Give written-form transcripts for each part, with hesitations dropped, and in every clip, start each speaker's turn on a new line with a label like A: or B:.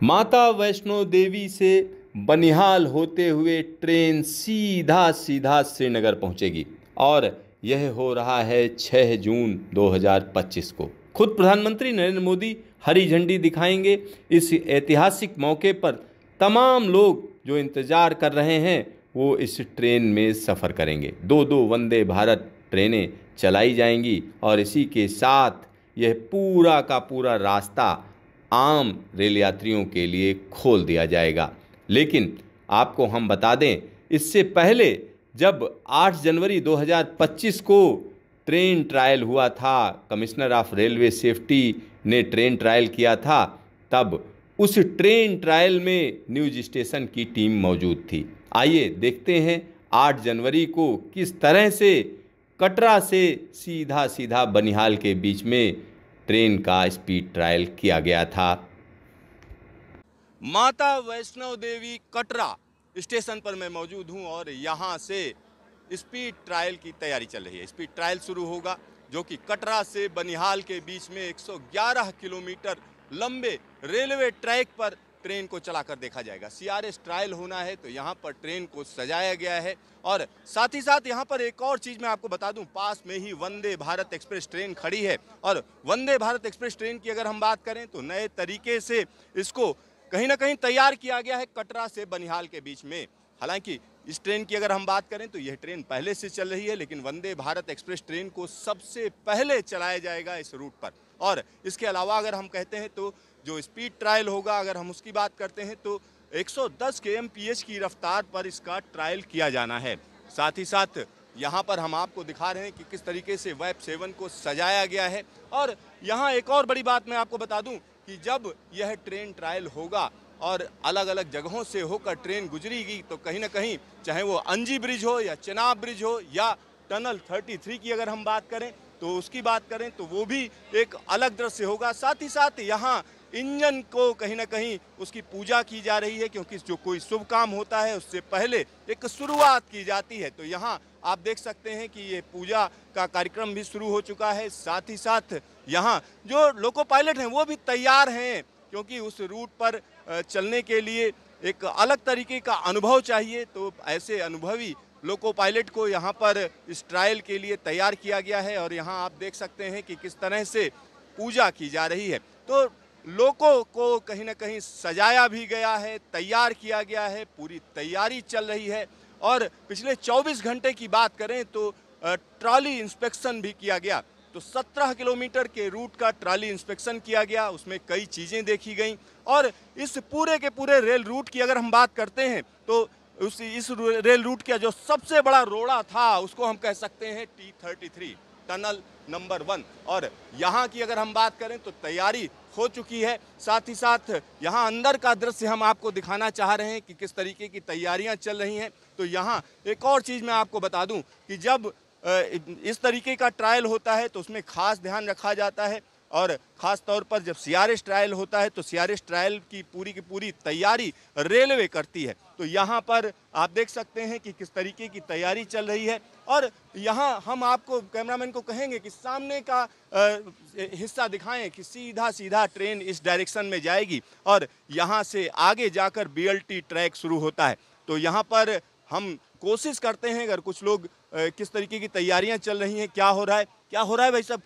A: माता वैष्णो देवी से बनिहाल होते हुए ट्रेन सीधा सीधा श्रीनगर पहुंचेगी और यह हो रहा है 6 जून 2025 को। खुद प्रधानमंत्री नरेंद्र मोदी हरी झंडी दिखाएंगे। इस ऐतिहासिक मौके पर तमाम लोग जो इंतज़ार कर रहे हैं वो इस ट्रेन में सफ़र करेंगे। दो वंदे भारत ट्रेनें चलाई जाएंगी और इसी के साथ यह पूरा का पूरा रास्ता आम रेल यात्रियों के लिए खोल दिया जाएगा। लेकिन आपको हम बता दें, इससे पहले जब 8 जनवरी 2025 को ट्रेन ट्रायल हुआ था, कमिश्नर ऑफ रेलवे सेफ्टी ने ट्रेन ट्रायल किया था, तब उस ट्रेन ट्रायल में न्यूज स्टेशन की टीम मौजूद थी। आइए देखते हैं 8 जनवरी को किस तरह से कटरा से सीधा सीधा बनिहाल के बीच में ट्रेन का स्पीड ट्रायल किया गया था। माता वैष्णो देवी कटरा स्टेशन पर मैं मौजूद हूं और यहां से स्पीड ट्रायल की तैयारी चल रही है। स्पीड ट्रायल शुरू होगा जो कि कटरा से बनिहाल के बीच में 111 किलोमीटर लंबे रेलवे ट्रैक पर ट्रेन को चलाकर देखा जाएगा। सीआरएस ट्रायल होना है तो यहाँ पर ट्रेन को सजाया गया है और साथ ही साथ यहाँ पर एक और चीज़ मैं आपको बता दूं, पास में ही वंदे भारत एक्सप्रेस ट्रेन खड़ी है और वंदे भारत एक्सप्रेस ट्रेन की अगर हम बात करें तो नए तरीके से इसको कहीं ना कहीं तैयार किया गया है कटरा से बनिहाल के बीच में। हालांकि इस ट्रेन की अगर हम बात करें तो यह ट्रेन पहले से चल रही है, लेकिन वंदे भारत एक्सप्रेस ट्रेन को सबसे पहले चलाया जाएगा इस रूट पर। और इसके अलावा अगर हम कहते हैं तो जो स्पीड ट्रायल होगा, अगर हम उसकी बात करते हैं तो 110 kmph की रफ्तार पर इसका ट्रायल किया जाना है। साथ ही साथ यहाँ पर हम आपको दिखा रहे हैं कि किस तरीके से वेब 7 को सजाया गया है। और यहाँ एक और बड़ी बात मैं आपको बता दूं कि जब यह ट्रेन ट्रायल होगा और अलग अलग जगहों से होकर ट्रेन गुजरेगी तो कहीं ना कहीं चाहे वो अंजी ब्रिज हो या चेनाब ब्रिज हो या टनल 33 की अगर हम बात करें तो उसकी बात करें तो वो भी एक अलग दृश्य होगा। साथ ही साथ यहाँ इंजन को कहीं ना कहीं उसकी पूजा की जा रही है, क्योंकि जो कोई शुभ काम होता है उससे पहले एक शुरुआत की जाती है। तो यहाँ आप देख सकते हैं कि ये पूजा का कार्यक्रम भी शुरू हो चुका है। साथ ही साथ यहाँ जो लोको पायलट हैं वो भी तैयार हैं, क्योंकि उस रूट पर चलने के लिए एक अलग तरीके का अनुभव चाहिए। तो ऐसे अनुभवी लोको पायलट को यहाँ पर इस ट्रायल के लिए तैयार किया गया है और यहाँ आप देख सकते हैं कि किस तरह से पूजा की जा रही है। तो लोगों को कहीं ना कहीं सजाया भी गया है, तैयार किया गया है, पूरी तैयारी चल रही है। और पिछले 24 घंटे की बात करें तो ट्रॉली इंस्पेक्शन भी किया गया। तो 17 किलोमीटर के रूट का ट्रॉली इंस्पेक्शन किया गया, उसमें कई चीज़ें देखी गई। और इस पूरे के पूरे रेल रूट की अगर हम बात करते हैं तो इस रेल रूट का जो सबसे बड़ा रोड़ा था उसको हम कह सकते हैं T33 टनल नंबर 1। और यहाँ की अगर हम बात करें तो तैयारी हो चुकी है। साथ ही साथ यहाँ अंदर का दृश्य हम आपको दिखाना चाह रहे हैं कि किस तरीके की तैयारियाँ चल रही हैं। तो यहाँ एक और चीज़ मैं आपको बता दूं कि जब इस तरीके का ट्रायल होता है तो उसमें खास ध्यान रखा जाता है और ख़ास तौर पर जब सीआरएस ट्रायल होता है तो सीआरएस ट्रायल की पूरी तैयारी रेलवे करती है। तो यहाँ पर आप देख सकते हैं कि किस तरीके की तैयारी चल रही है। और यहाँ हम आपको कैमरामैन को कहेंगे कि सामने का हिस्सा दिखाएं कि सीधा सीधा ट्रेन इस डायरेक्शन में जाएगी और यहाँ से आगे जाकर बीएलटी ट्रैक शुरू होता है। तो यहाँ पर हम कोशिश करते हैं अगर कुछ लोग किस तरीके की तैयारियां चल रही हैं, क्या हो रहा है भाई साहब,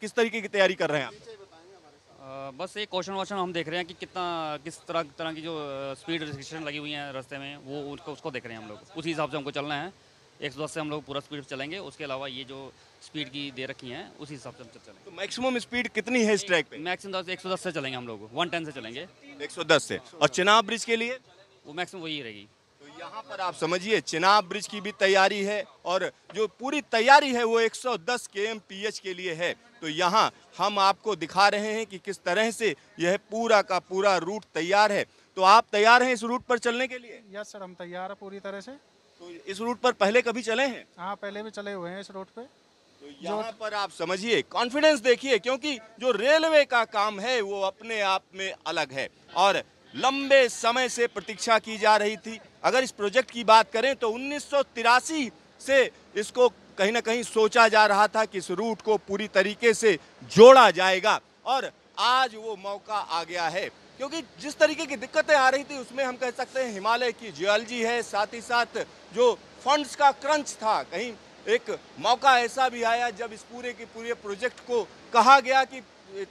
A: किस तरीके की तैयारी कर रहे हैं आप?
B: बस एक क्वेश्चन हम देख रहे हैं कि किस तरह की जो स्पीड रिस्ट्रिक्शन लगी हुई हैं रास्ते में वो उसको देख रहे हैं हम लोग। उसी हिसाब से हमको चलना है। 110 से हम लोग पूरा स्पीड चलेंगे। उसके अलावा ये जो स्पीड की दे रखी हैं उसी हिसाब से हम चलेंगे।
A: तो मैक्सिमम स्पीड कितनी है इस ट्रैक पे?
B: मैक्सिमम 110 से चलेंगे हम लोग, 110 से चलेंगे।
A: 110 से। और चेनाब ब्रिज के लिए
B: वो मैक्सिमम वही रहेगी।
A: तो यहाँ पर आप समझिए चेनाब ब्रिज की भी तैयारी है और जो पूरी तैयारी है वो 110 kmph के लिए है। तो यहाँ हम आपको दिखा रहे हैं कि किस तरह से यह पूरा का पूरा रूट तैयार है। तो आप तैयार हैं इस रूट पर चलने के लिए?
C: यस सर, हम तैयार हैं पूरी तरह से।
A: तो इस रूट पर पहले कभी चले हैं?
C: हाँ, पहले भी चले हुए हैं इस रूट पे।
A: तो यहाँ पर आप समझिए कॉन्फिडेंस देखिए, क्योंकि जो रेलवे का काम है वो अपने आप में अलग है और लंबे समय से प्रतीक्षा की जा रही थी। अगर इस प्रोजेक्ट की बात करें तो 1983 से इसको कहीं ना कहीं सोचा जा रहा था कि इस रूट को पूरी तरीके से जोड़ा जाएगा और आज वो मौका आ गया है। क्योंकि जिस तरीके की दिक्कतें आ रही थी उसमें हम कह सकते हैं हिमालय की जियोलॉजी है, साथ ही साथ जो फंड्स का क्रंच था, कहीं एक मौका ऐसा भी आया जब इस पूरे के पूरे प्रोजेक्ट को कहा गया कि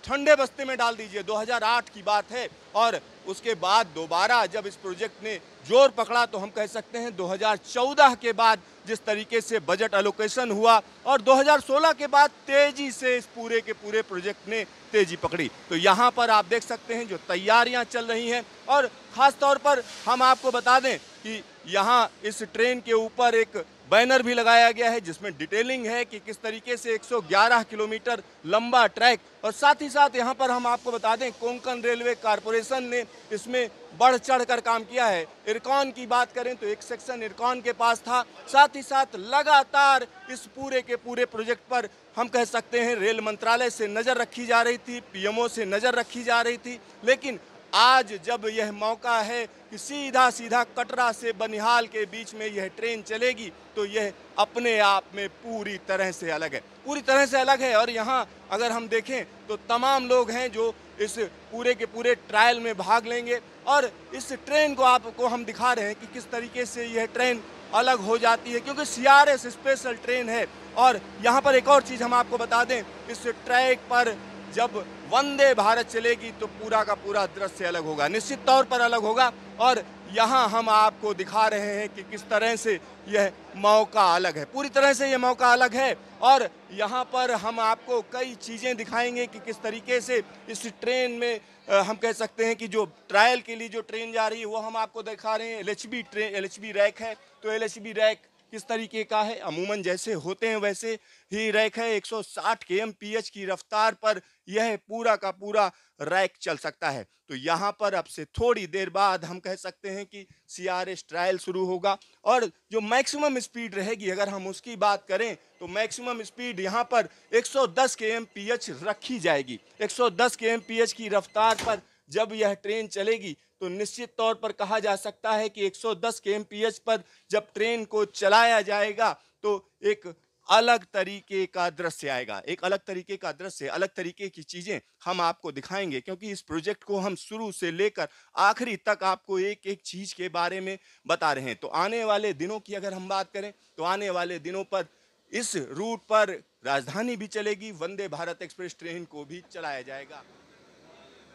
A: ठंडे बस्ते में डाल दीजिए। 2008 की बात है और उसके बाद दोबारा जब इस प्रोजेक्ट ने जोर पकड़ा तो हम कह सकते हैं 2014 के बाद जिस तरीके से बजट एलोकेशन हुआ और 2016 के बाद तेजी से इस पूरे के पूरे प्रोजेक्ट ने तेजी पकड़ी। तो यहाँ पर आप देख सकते हैं जो तैयारियां चल रही हैं और ख़ास तौर पर हम आपको बता दें कि यहाँ इस ट्रेन के ऊपर एक बैनर भी लगाया गया है जिसमें डिटेलिंग है कि किस तरीके से 111 किलोमीटर लंबा ट्रैक, और साथ ही साथ यहाँ पर हम आपको बता दें कोंकण रेलवे कारपोरेशन ने इसमें बढ़ चढ़ कर काम किया है। इरकॉन की बात करें तो एक सेक्शन इरकॉन के पास था, साथ ही साथ लगातार इस पूरे के पूरे प्रोजेक्ट पर हम कह सकते हैं रेल मंत्रालय से नज़र रखी जा रही थी, पीएमओ से नज़र रखी जा रही थी। लेकिन आज जब यह मौका है कि सीधा सीधा कटरा से बनिहाल के बीच में यह ट्रेन चलेगी तो यह अपने आप में पूरी तरह से अलग है, पूरी तरह से अलग है। और यहाँ अगर हम देखें तो तमाम लोग हैं जो इस पूरे के पूरे ट्रायल में भाग लेंगे और इस ट्रेन को आपको हम दिखा रहे हैं कि किस तरीके से यह ट्रेन अलग हो जाती है, क्योंकि CRS स्पेशल ट्रेन है। और यहाँ पर एक और चीज़ हम आपको बता दें, इस ट्रैक पर जब वंदे भारत चलेगी तो पूरा का पूरा दृश्य अलग होगा, निश्चित तौर पर अलग होगा। और यहाँ हम आपको दिखा रहे हैं कि किस तरह से यह मौका अलग है, पूरी तरह से यह मौका अलग है। और यहाँ पर हम आपको कई चीज़ें दिखाएंगे कि किस तरीके से इस ट्रेन में हम कह सकते हैं कि जो ट्रायल के लिए जो ट्रेन जा रही है वो हम आपको दिखा रहे हैं। LHB रैक है, तो LHB रैक किस तरीके का है, अमूमन जैसे होते हैं वैसे ही रैक है। 160 kmph की रफ्तार पर यह पूरा का पूरा रैक चल सकता है। तो यहाँ पर अब से थोड़ी देर बाद हम कह सकते हैं कि CRS ट्रायल शुरू होगा और जो मैक्सिमम स्पीड रहेगी अगर हम उसकी बात करें तो मैक्सिमम स्पीड यहाँ पर 110 kmph रखी जाएगी। 110 kmph की रफ्तार पर जब यह ट्रेन चलेगी तो निश्चित तौर पर कहा जा सकता है कि 110 kmph पर जब ट्रेन को चलाया जाएगा तो एक अलग तरीके का दृश्य आएगा, एक अलग तरीके का दृश्य, अलग तरीके की चीज़ें हम आपको दिखाएंगे, क्योंकि इस प्रोजेक्ट को हम शुरू से लेकर आखिरी तक आपको एक एक चीज़ के बारे में बता रहे हैं। तो आने वाले दिनों की अगर हम बात करें तो आने वाले दिनों पर इस रूट पर राजधानी भी चलेगी, वंदे भारत एक्सप्रेस ट्रेन को भी चलाया जाएगा।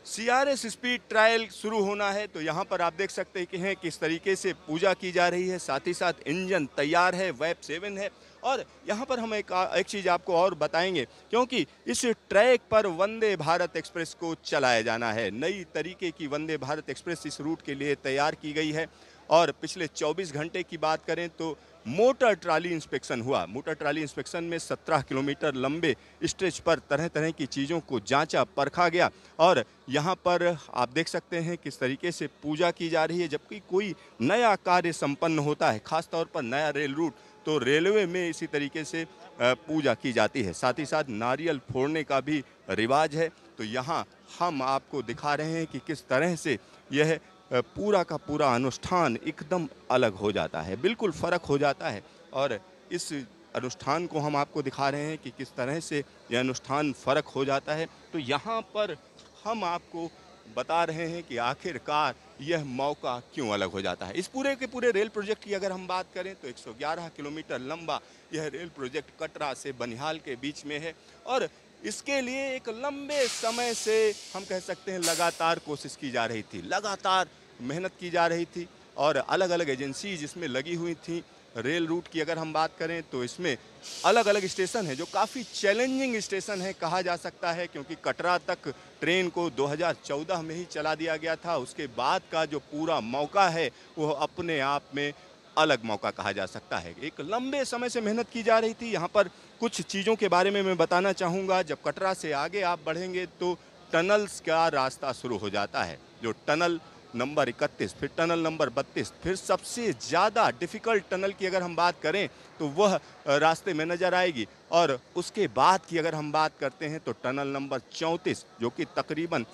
A: CRS स्पीड ट्रायल शुरू होना है तो यहाँ पर आप देख सकते हैं किस तरीके से पूजा की जा रही है, साथ ही साथ इंजन तैयार है, वेब 7 है। और यहाँ पर हम एक चीज़ आपको और बताएंगे, क्योंकि इस ट्रैक पर वंदे भारत एक्सप्रेस को चलाया जाना है। नई तरीके की वंदे भारत एक्सप्रेस इस रूट के लिए तैयार की गई है। और पिछले 24 घंटे की बात करें तो मोटर ट्राली इंस्पेक्शन हुआ। मोटर ट्राली इंस्पेक्शन में 17 किलोमीटर लंबे स्ट्रेच पर तरह तरह की चीज़ों को जांचा परखा गया। और यहाँ पर आप देख सकते हैं किस तरीके से पूजा की जा रही है। जबकि कोई नया कार्य संपन्न होता है, खास तौर पर नया रेल रूट, तो रेलवे में इसी तरीके से पूजा की जाती है। साथ ही साथ नारियल फोड़ने का भी रिवाज है। तो यहाँ हम आपको दिखा रहे हैं कि किस तरह से यह पूरा का पूरा अनुष्ठान एकदम अलग हो जाता है, बिल्कुल फ़र्क हो जाता है। और इस अनुष्ठान को हम आपको दिखा रहे हैं कि किस तरह से यह अनुष्ठान फ़र्क हो जाता है। तो यहाँ पर हम आपको बता रहे हैं कि आखिरकार यह मौका क्यों अलग हो जाता है। इस पूरे के पूरे रेल प्रोजेक्ट की अगर हम बात करें तो 111 किलोमीटर लंबा यह रेल प्रोजेक्ट कटरा से बनिहाल के बीच में है। और इसके लिए एक लंबे समय से हम कह सकते हैं लगातार कोशिश की जा रही थी, लगातार मेहनत की जा रही थी और अलग अलग एजेंसी जिसमें लगी हुई थी। रेल रूट की अगर हम बात करें तो इसमें अलग अलग स्टेशन है जो काफ़ी चैलेंजिंग स्टेशन है कहा जा सकता है, क्योंकि कटरा तक ट्रेन को 2014 में ही चला दिया गया था। उसके बाद का जो पूरा मौका है वो अपने आप में अलग मौका कहा जा सकता है। एक लंबे समय से मेहनत की जा रही थी। यहाँ पर कुछ चीज़ों के बारे में मैं बताना चाहूँगा। जब कटरा से आगे आप बढ़ेंगे तो टनल्स का रास्ता शुरू हो जाता है, जो टनल नंबर 31, फिर टनल नंबर 32, फिर सबसे ज़्यादा डिफ़िकल्ट टनल की अगर हम बात करें तो वह रास्ते में नज़र आएगी। और उसके बाद की अगर हम बात करते हैं तो टनल नंबर 34 जो कि तकरीबन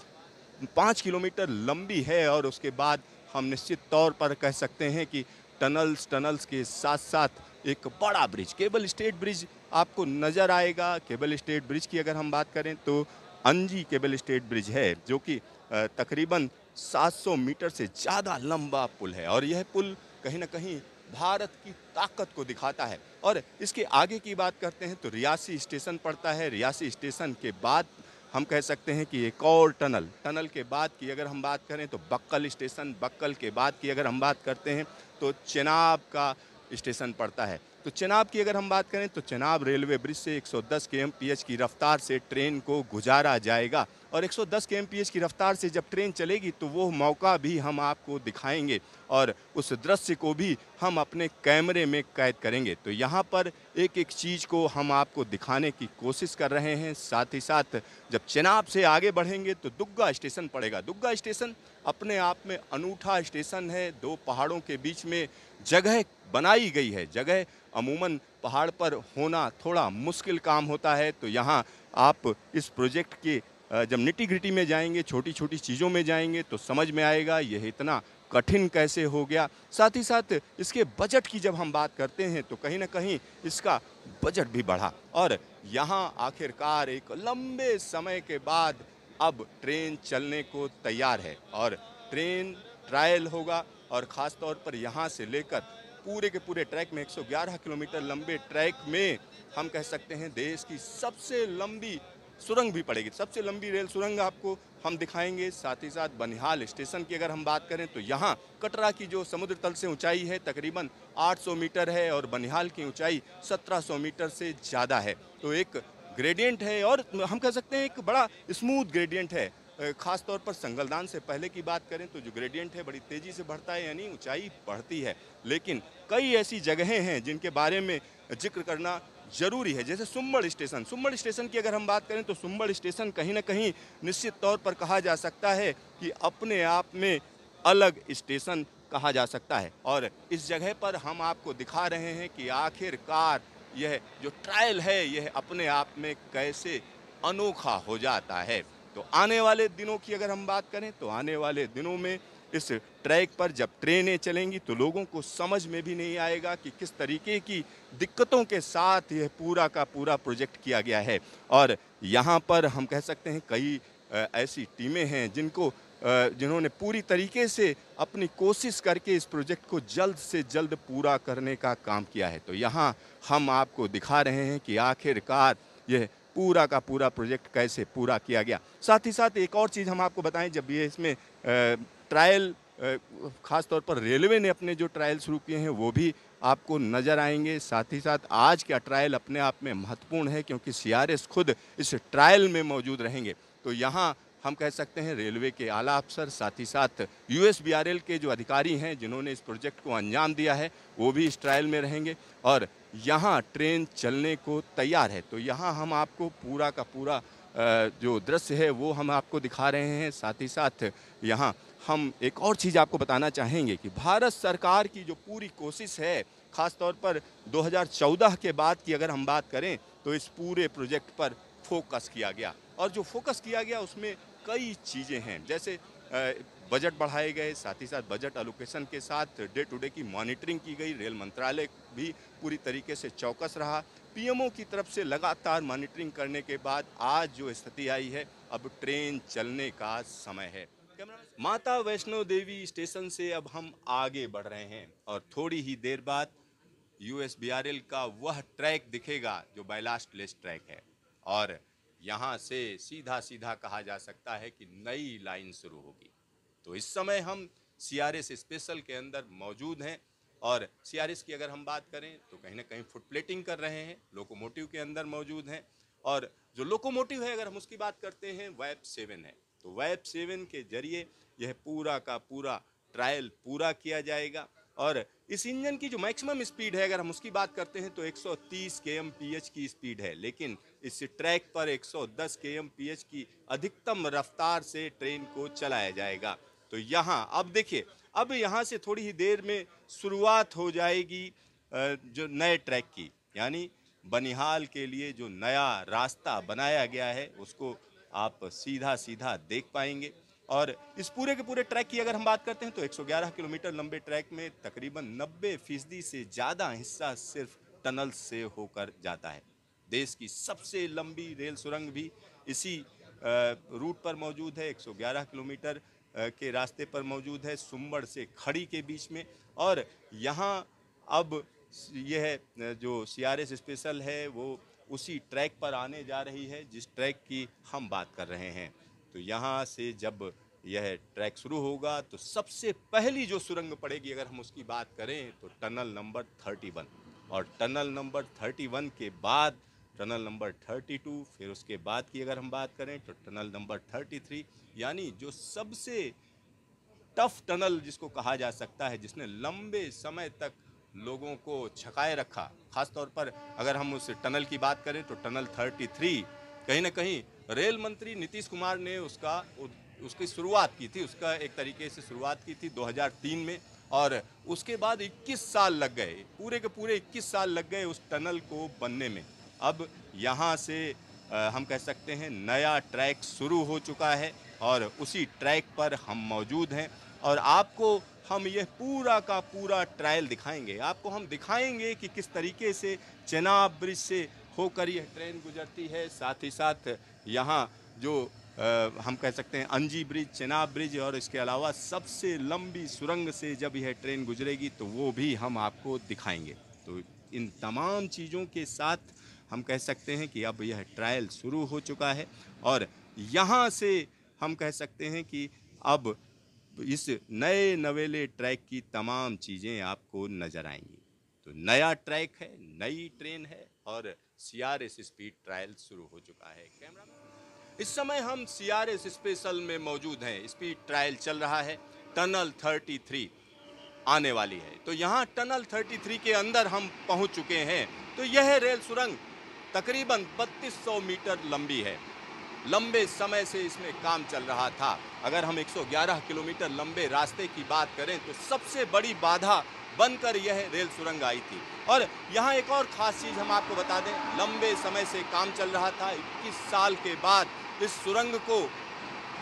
A: 5 किलोमीटर लंबी है। और उसके बाद हम निश्चित तौर पर कह सकते हैं कि टनल्स के साथ साथ एक बड़ा ब्रिज, केबल स्टेट ब्रिज आपको नज़र आएगा। केबल स्टेट ब्रिज की अगर हम बात करें तो अंजी केबल स्टेट ब्रिज है जो कि तकरीबन 700 मीटर से ज़्यादा लंबा पुल है और यह पुल कहीं न कहीं भारत की ताकत को दिखाता है। और इसके आगे की बात करते हैं तो रियासी स्टेशन पड़ता है। रियासी स्टेशन के बाद हम कह सकते हैं कि एक और टनल के बाद की अगर हम बात करें तो बक्कल स्टेशन, बक्कल के बाद की अगर हम बात करते हैं तो चेनाब का स्टेशन पड़ता है। तो चेनाब की अगर हम बात करें तो चेनाब रेलवे ब्रिज से 110 kmph की रफ्तार से ट्रेन को गुजारा जाएगा और 110 kmph की रफ्तार से जब ट्रेन चलेगी तो वो मौका भी हम आपको दिखाएंगे और उस दृश्य को भी हम अपने कैमरे में कैद करेंगे। तो यहाँ पर एक एक चीज़ को हम आपको दिखाने की कोशिश कर रहे हैं। साथ ही साथ जब चेनाब से आगे बढ़ेंगे तो दुग्गा स्टेशन पड़ेगा। दुग्गा स्टेशन अपने आप में अनूठा स्टेशन है। दो पहाड़ों के बीच में जगह बनाई गई है। जगह अमूमन पहाड़ पर होना थोड़ा मुश्किल काम होता है। तो यहाँ आप इस प्रोजेक्ट के जब निटी ग्रिटी में जाएंगे, छोटी छोटी चीज़ों में जाएंगे तो समझ में आएगा यह इतना कठिन कैसे हो गया। साथ ही साथ इसके बजट की जब हम बात करते हैं तो कहीं ना कहीं इसका बजट भी बढ़ा और यहाँ आखिरकार एक लंबे समय के बाद अब ट्रेन चलने को तैयार है और ट्रेन ट्रायल होगा और ख़ास तौर पर यहाँ से लेकर पूरे के पूरे ट्रैक में 111 किलोमीटर लंबे ट्रैक में हम कह सकते हैं देश की सबसे लंबी सुरंग भी पड़ेगी। सबसे लंबी रेल सुरंग आपको हम दिखाएंगे। साथ ही साथ बनिहाल स्टेशन की अगर हम बात करें तो यहाँ कटरा की जो समुद्र तल से ऊंचाई है तकरीबन 800 मीटर है और बनिहाल की ऊंचाई 1700 मीटर से ज़्यादा है। तो एक ग्रेडियंट है और हम कह सकते हैं एक बड़ा स्मूथ ग्रेडियंट है। खास तौर पर संगलदान से पहले की बात करें तो जो ग्रेडियंट है बड़ी तेज़ी से बढ़ता है, यानी ऊंचाई बढ़ती है। लेकिन कई ऐसी जगहें हैं जिनके बारे में जिक्र करना जरूरी है, जैसे सुम्बड़ स्टेशन। सुम्बड़ स्टेशन की अगर हम बात करें तो सुम्बड़ स्टेशन कहीं ना कहीं निश्चित तौर पर कहा जा सकता है कि अपने आप में अलग स्टेशन कहा जा सकता है और इस जगह पर हम आपको दिखा रहे हैं कि आखिरकार यह जो ट्रायल है यह अपने आप में कैसे अनोखा हो जाता है। तो आने वाले दिनों की अगर हम बात करें तो आने वाले दिनों में इस ट्रैक पर जब ट्रेनें चलेंगी तो लोगों को समझ में भी नहीं आएगा कि किस तरीके की दिक्कतों के साथ यह पूरा का पूरा प्रोजेक्ट किया गया है। और यहाँ पर हम कह सकते हैं कई ऐसी टीमें हैं जिन्होंने पूरी तरीके से अपनी कोशिश करके इस प्रोजेक्ट को जल्द से जल्द पूरा करने का काम किया है। तो यहाँ हम आपको दिखा रहे हैं कि आखिरकार यह पूरा का पूरा प्रोजेक्ट कैसे पूरा किया गया। साथ ही साथ एक और चीज़ हम आपको बताएं, जब ये इसमें ट्रायल ख़ास तौर पर रेलवे ने अपने जो ट्रायल शुरू किए हैं वो भी आपको नज़र आएंगे। साथ ही साथ आज का ट्रायल अपने आप में महत्वपूर्ण है क्योंकि सीआरएस खुद इस ट्रायल में मौजूद रहेंगे। तो यहाँ हम कह सकते हैं रेलवे के आला अफसर, साथ ही साथ यूएसबीआरएल के जो अधिकारी हैं जिन्होंने इस प्रोजेक्ट को अंजाम दिया है वो भी इस ट्रायल में रहेंगे और यहाँ ट्रेन चलने को तैयार है। तो यहाँ हम आपको पूरा का पूरा जो दृश्य है वो हम आपको दिखा रहे हैं। साथ ही साथ यहाँ हम एक और चीज़ आपको बताना चाहेंगे कि भारत सरकार की जो पूरी कोशिश है, ख़ास तौर पर 2014 के बाद की अगर हम बात करें तो इस पूरे प्रोजेक्ट पर फोकस किया गया और जो फोकस किया गया उसमें कई चीज़ें हैं, जैसे बजट बढ़ाए गए, साथ ही साथ बजट एलोकेशन के साथ डे टू डे की मॉनिटरिंग की गई। रेल मंत्रालय भी पूरी तरीके से चौकस रहा। पीएमओ की तरफ से लगातार मॉनिटरिंग करने के बाद आज जो स्थिति आई है, अब ट्रेन चलने का समय है। माता वैष्णो देवी स्टेशन से अब हम आगे बढ़ रहे हैं और थोड़ी ही देर बाद यूएसबीआरएल का वह ट्रैक दिखेगा जो बैलास्ट ट्रैक है और यहाँ से सीधा सीधा कहा जा सकता है कि नई लाइन शुरू होगी। तो इस समय हम सीआरएस स्पेशल के अंदर मौजूद हैं और सीआरएस की अगर हम बात करें तो कहीं ना कहीं फुट प्लेटिंग कर रहे हैं, लोकोमोटिव के अंदर मौजूद हैं और जो लोकोमोटिव है अगर हम उसकी बात करते हैं वैप 7 है। तो वैप 7 के जरिए यह पूरा का पूरा ट्रायल पूरा किया जाएगा और इस इंजन की जो मैक्सिमम स्पीड है अगर हम उसकी बात करते हैं तो 130 kmph की स्पीड है, लेकिन इस ट्रैक पर 110 kmph की अधिकतम रफ्तार से ट्रेन को चलाया जाएगा। तो यहाँ अब देखिए, अब यहाँ से थोड़ी ही देर में शुरुआत हो जाएगी जो नए ट्रैक की, यानी बनिहाल के लिए जो नया रास्ता बनाया गया है उसको आप सीधा सीधा देख पाएंगे। और इस पूरे के पूरे ट्रैक की अगर हम बात करते हैं तो 111 किलोमीटर लंबे ट्रैक में तकरीबन 90% से ज़्यादा हिस्सा सिर्फ टनल से होकर जाता है। देश की सबसे लंबी रेल सुरंग भी इसी रूट पर मौजूद है। 111 किलोमीटर के रास्ते पर मौजूद है, सुंबड़ से खड़ी के बीच में। और यहाँ अब यह जो CRS स्पेशल है वो उसी ट्रैक पर आने जा रही है जिस ट्रैक की हम बात कर रहे हैं। तो यहाँ से जब यह ट्रैक शुरू होगा तो सबसे पहली जो सुरंग पड़ेगी, अगर हम उसकी बात करें, तो टनल नंबर 31, और टनल नंबर 31 के बाद टनल नंबर 32, फिर उसके बाद की अगर हम बात करें तो टनल नंबर 33, यानी जो सबसे टफ टनल जिसको कहा जा सकता है, जिसने लंबे समय तक लोगों को छकाए रखा। खासतौर पर अगर हम उस टनल की बात करें तो टनल 33 कहीं ना कहीं रेल मंत्री नीतीश कुमार ने उसकी शुरुआत की थी, उसका एक तरीके से शुरुआत की थी 2003 में, और उसके बाद 21 साल लग गए, पूरे के पूरे 21 साल लग गए उस टनल को बनने में। अब यहाँ से हम कह सकते हैं नया ट्रैक शुरू हो चुका है और उसी ट्रैक पर हम मौजूद हैं, और आपको हम यह पूरा का पूरा ट्रायल दिखाएंगे। आपको हम दिखाएंगे कि किस तरीके से चेनाब ब्रिज से होकर यह ट्रेन गुजरती है। साथ ही साथ यहाँ जो हम कह सकते हैं अंजी ब्रिज, चेनाब ब्रिज, और इसके अलावा सबसे लंबी सुरंग से जब यह ट्रेन गुजरेगी तो वो भी हम आपको दिखाएंगे। तो इन तमाम चीज़ों के साथ हम कह सकते हैं कि अब यह ट्रायल शुरू हो चुका है, और यहाँ से हम कह सकते हैं कि अब इस नए नवेले ट्रैक की तमाम चीज़ें आपको नज़र आएंगी। तो नया ट्रैक है, नई ट्रेन है, और CRS स्पीड ट्रायल शुरू हो चुका है। कैमरा इस समय हम CRS स्पेशल में मौजूद हैं। स्पीड ट्रायल चल रहा है, टनल 33 आने वाली है। तो यहाँ टनल 33 के अंदर हम पहुँच चुके हैं। तो यह रेल सुरंग तकरीबन 3200 मीटर लंबी है। लंबे समय से इसमें काम चल रहा था। अगर हम 111 किलोमीटर लंबे रास्ते की बात करें तो सबसे बड़ी बाधा बनकर यह रेल सुरंग आई थी। और यहाँ एक और ख़ास चीज़ हम आपको बता दें, लंबे समय से काम चल रहा था। 21 साल के बाद इस सुरंग को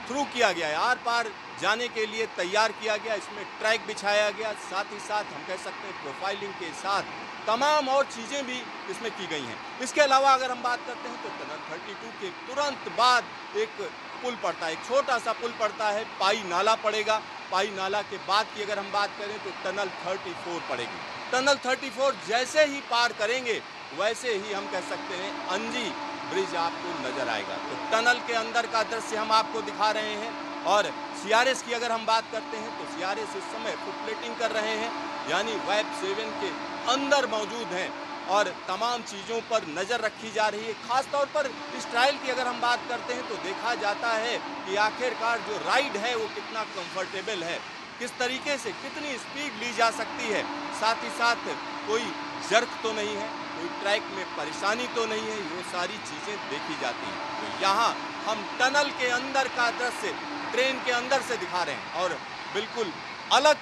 A: थ्रू किया गया है, आर पार जाने के लिए तैयार किया गया, इसमें ट्रैक बिछाया गया। साथ ही साथ हम कह सकते हैं प्रोफाइलिंग के साथ तमाम और चीज़ें भी इसमें की गई हैं। इसके अलावा अगर हम बात करते हैं तो टनल 32 के तुरंत बाद एक पुल पड़ता है, एक छोटा सा पुल पड़ता है, पाई नाला पड़ेगा। पाई नाला के बाद की अगर हम बात करें तो टनल 34 पड़ेगी। टनल 34 जैसे ही पार करेंगे वैसे ही हम कह सकते हैं अंजी ब्रिज आपको नजर आएगा। तो टनल के अंदर का दृश्य हम आपको दिखा रहे हैं। और CRS की अगर हम बात करते हैं तो CRS इस समय फुट प्लेटिंग कर रहे हैं, यानी वेब 7 के अंदर मौजूद हैं और तमाम चीज़ों पर नज़र रखी जा रही है। ख़ास तौर पर इस ट्रायल की अगर हम बात करते हैं तो देखा जाता है कि आखिरकार जो राइड है वो कितना कंफर्टेबल है, किस तरीके से कितनी स्पीड ली जा सकती है। साथ ही साथ कोई जर्क तो नहीं है, कोई ट्रैक में परेशानी तो नहीं है, ये सारी चीज़ें देखी जाती हैं। तो यहाँ हम टनल के अंदर का दृश्य ट्रेन के अंदर से दिखा रहे हैं और बिल्कुल अलग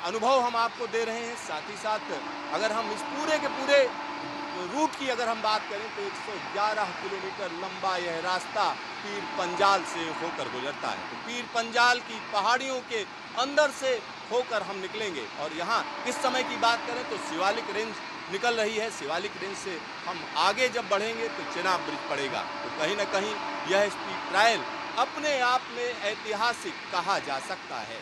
A: अनुभव हम आपको दे रहे हैं। साथ ही साथ अगर हम इस पूरे के पूरे रूट की अगर हम बात करें तो 111 किलोमीटर लंबा यह रास्ता पीर पंजाल से होकर गुजरता है। तो पीर पंजाल की पहाड़ियों के अंदर से होकर हम निकलेंगे। और यहाँ इस समय की बात करें तो शिवालिक रेंज निकल रही है। शिवालिक रेंज से हम आगे जब बढ़ेंगे तो चेनाब ब्रिज पड़ेगा। तो कहीं ना कहीं यह स्पीड ट्रायल अपने आप में ऐतिहासिक कहा जा सकता है।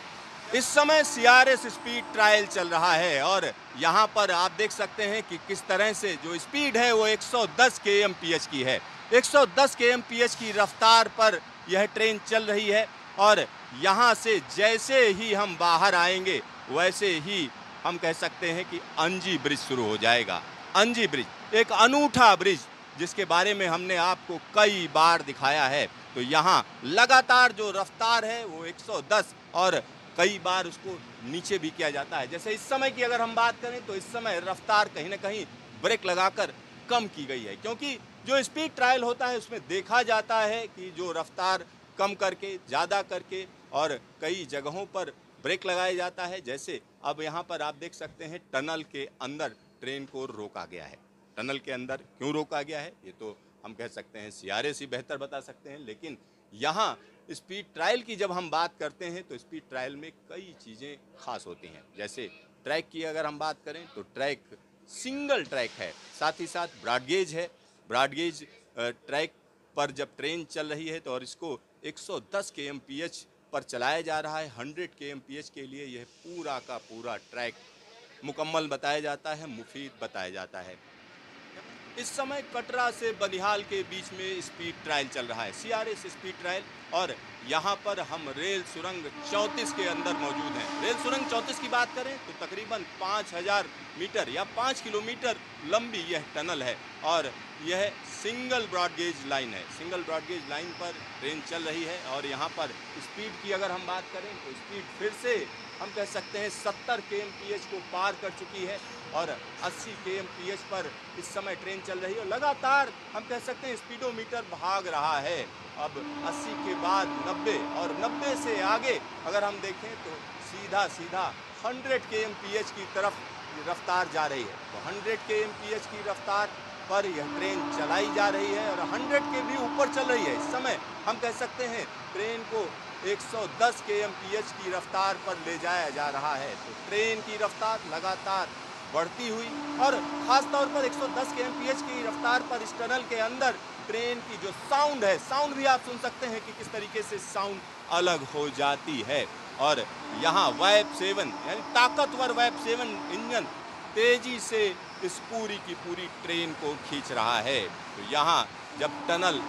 A: इस समय CRS स्पीड ट्रायल चल रहा है और यहाँ पर आप देख सकते हैं कि किस तरह से जो स्पीड है वो 110 kmph की है। 110 kmph की रफ्तार पर यह ट्रेन चल रही है और यहाँ से जैसे ही हम बाहर आएंगे वैसे ही हम कह सकते हैं कि अंजी ब्रिज शुरू हो जाएगा। अंजी ब्रिज एक अनूठा ब्रिज जिसके बारे में हमने आपको कई बार दिखाया है। तो यहाँ लगातार जो रफ्तार है वो 110 और कई बार उसको नीचे भी किया जाता है। जैसे इस समय की अगर हम बात करें तो इस समय रफ्तार कहीं ना कहीं ब्रेक लगाकर कम की गई है, क्योंकि जो स्पीड ट्रायल होता है उसमें देखा जाता है कि जो रफ्तार कम करके ज़्यादा करके और कई जगहों पर ब्रेक लगाया जाता है। जैसे अब यहाँ पर आप देख सकते हैं टनल के अंदर ट्रेन को रोका गया है। टनल के अंदर क्यों रोका गया है ये तो हम कह सकते हैं CRS ही बेहतर बता सकते हैं, लेकिन यहाँ स्पीड ट्रायल की जब हम बात करते हैं तो स्पीड ट्रायल में कई चीज़ें खास होती हैं। जैसे ट्रैक की अगर हम बात करें तो ट्रैक सिंगल ट्रैक है, साथ ही साथ ब्रॉडगेज है। ब्रॉडगेज ट्रैक पर जब ट्रेन चल रही है तो और इसको 110 kmph पर चलाया जा रहा है। 100 kmph के लिए यह पूरा का पूरा ट्रैक मुकम्मल बताया जाता है, मुफीद बताया जाता है। इस समय कटरा से बनिहाल के बीच में स्पीड ट्रायल चल रहा है, CRS स्पीड ट्रायल, और यहाँ पर हम रेल सुरंग 34 के अंदर मौजूद हैं। रेल सुरंग 34 की बात करें तो तकरीबन 5000 मीटर या 5 किलोमीटर लंबी यह टनल है और यह सिंगल ब्रॉडगेज लाइन है। सिंगल ब्रॉडगेज लाइन पर ट्रेन चल रही है और यहाँ पर स्पीड की अगर हम बात करें तो स्पीड फिर से हम कह सकते हैं 70 kmph को पार कर चुकी है और 80 kmph पर इस समय ट्रेन चल रही है और लगातार हम कह सकते हैं स्पीडोमीटर भाग रहा है। अब 80 के बाद 90 और 90 से आगे अगर हम देखें तो सीधा 100 kmph की तरफ रफ्तार जा रही है। तो 100 kmph की रफ्तार पर यह ट्रेन चलाई जा रही है और 100 के भी ऊपर चल रही है। इस समय हम कह सकते हैं ट्रेन को 110 kmph की रफ्तार पर ले जाया जा रहा है। तो ट्रेन की रफ्तार लगातार बढ़ती हुई और ख़ास तौर पर 110 kmph की रफ्तार पर इस टनल के अंदर ट्रेन की जो साउंड है, साउंड भी आप सुन सकते हैं कि किस तरीके से साउंड अलग हो जाती है। और यहाँ वैब 7 यानी ताकतवर वैब 7 इंजन तेजी से इस पूरी की पूरी ट्रेन को खींच रहा है। तो यहाँ जब टनल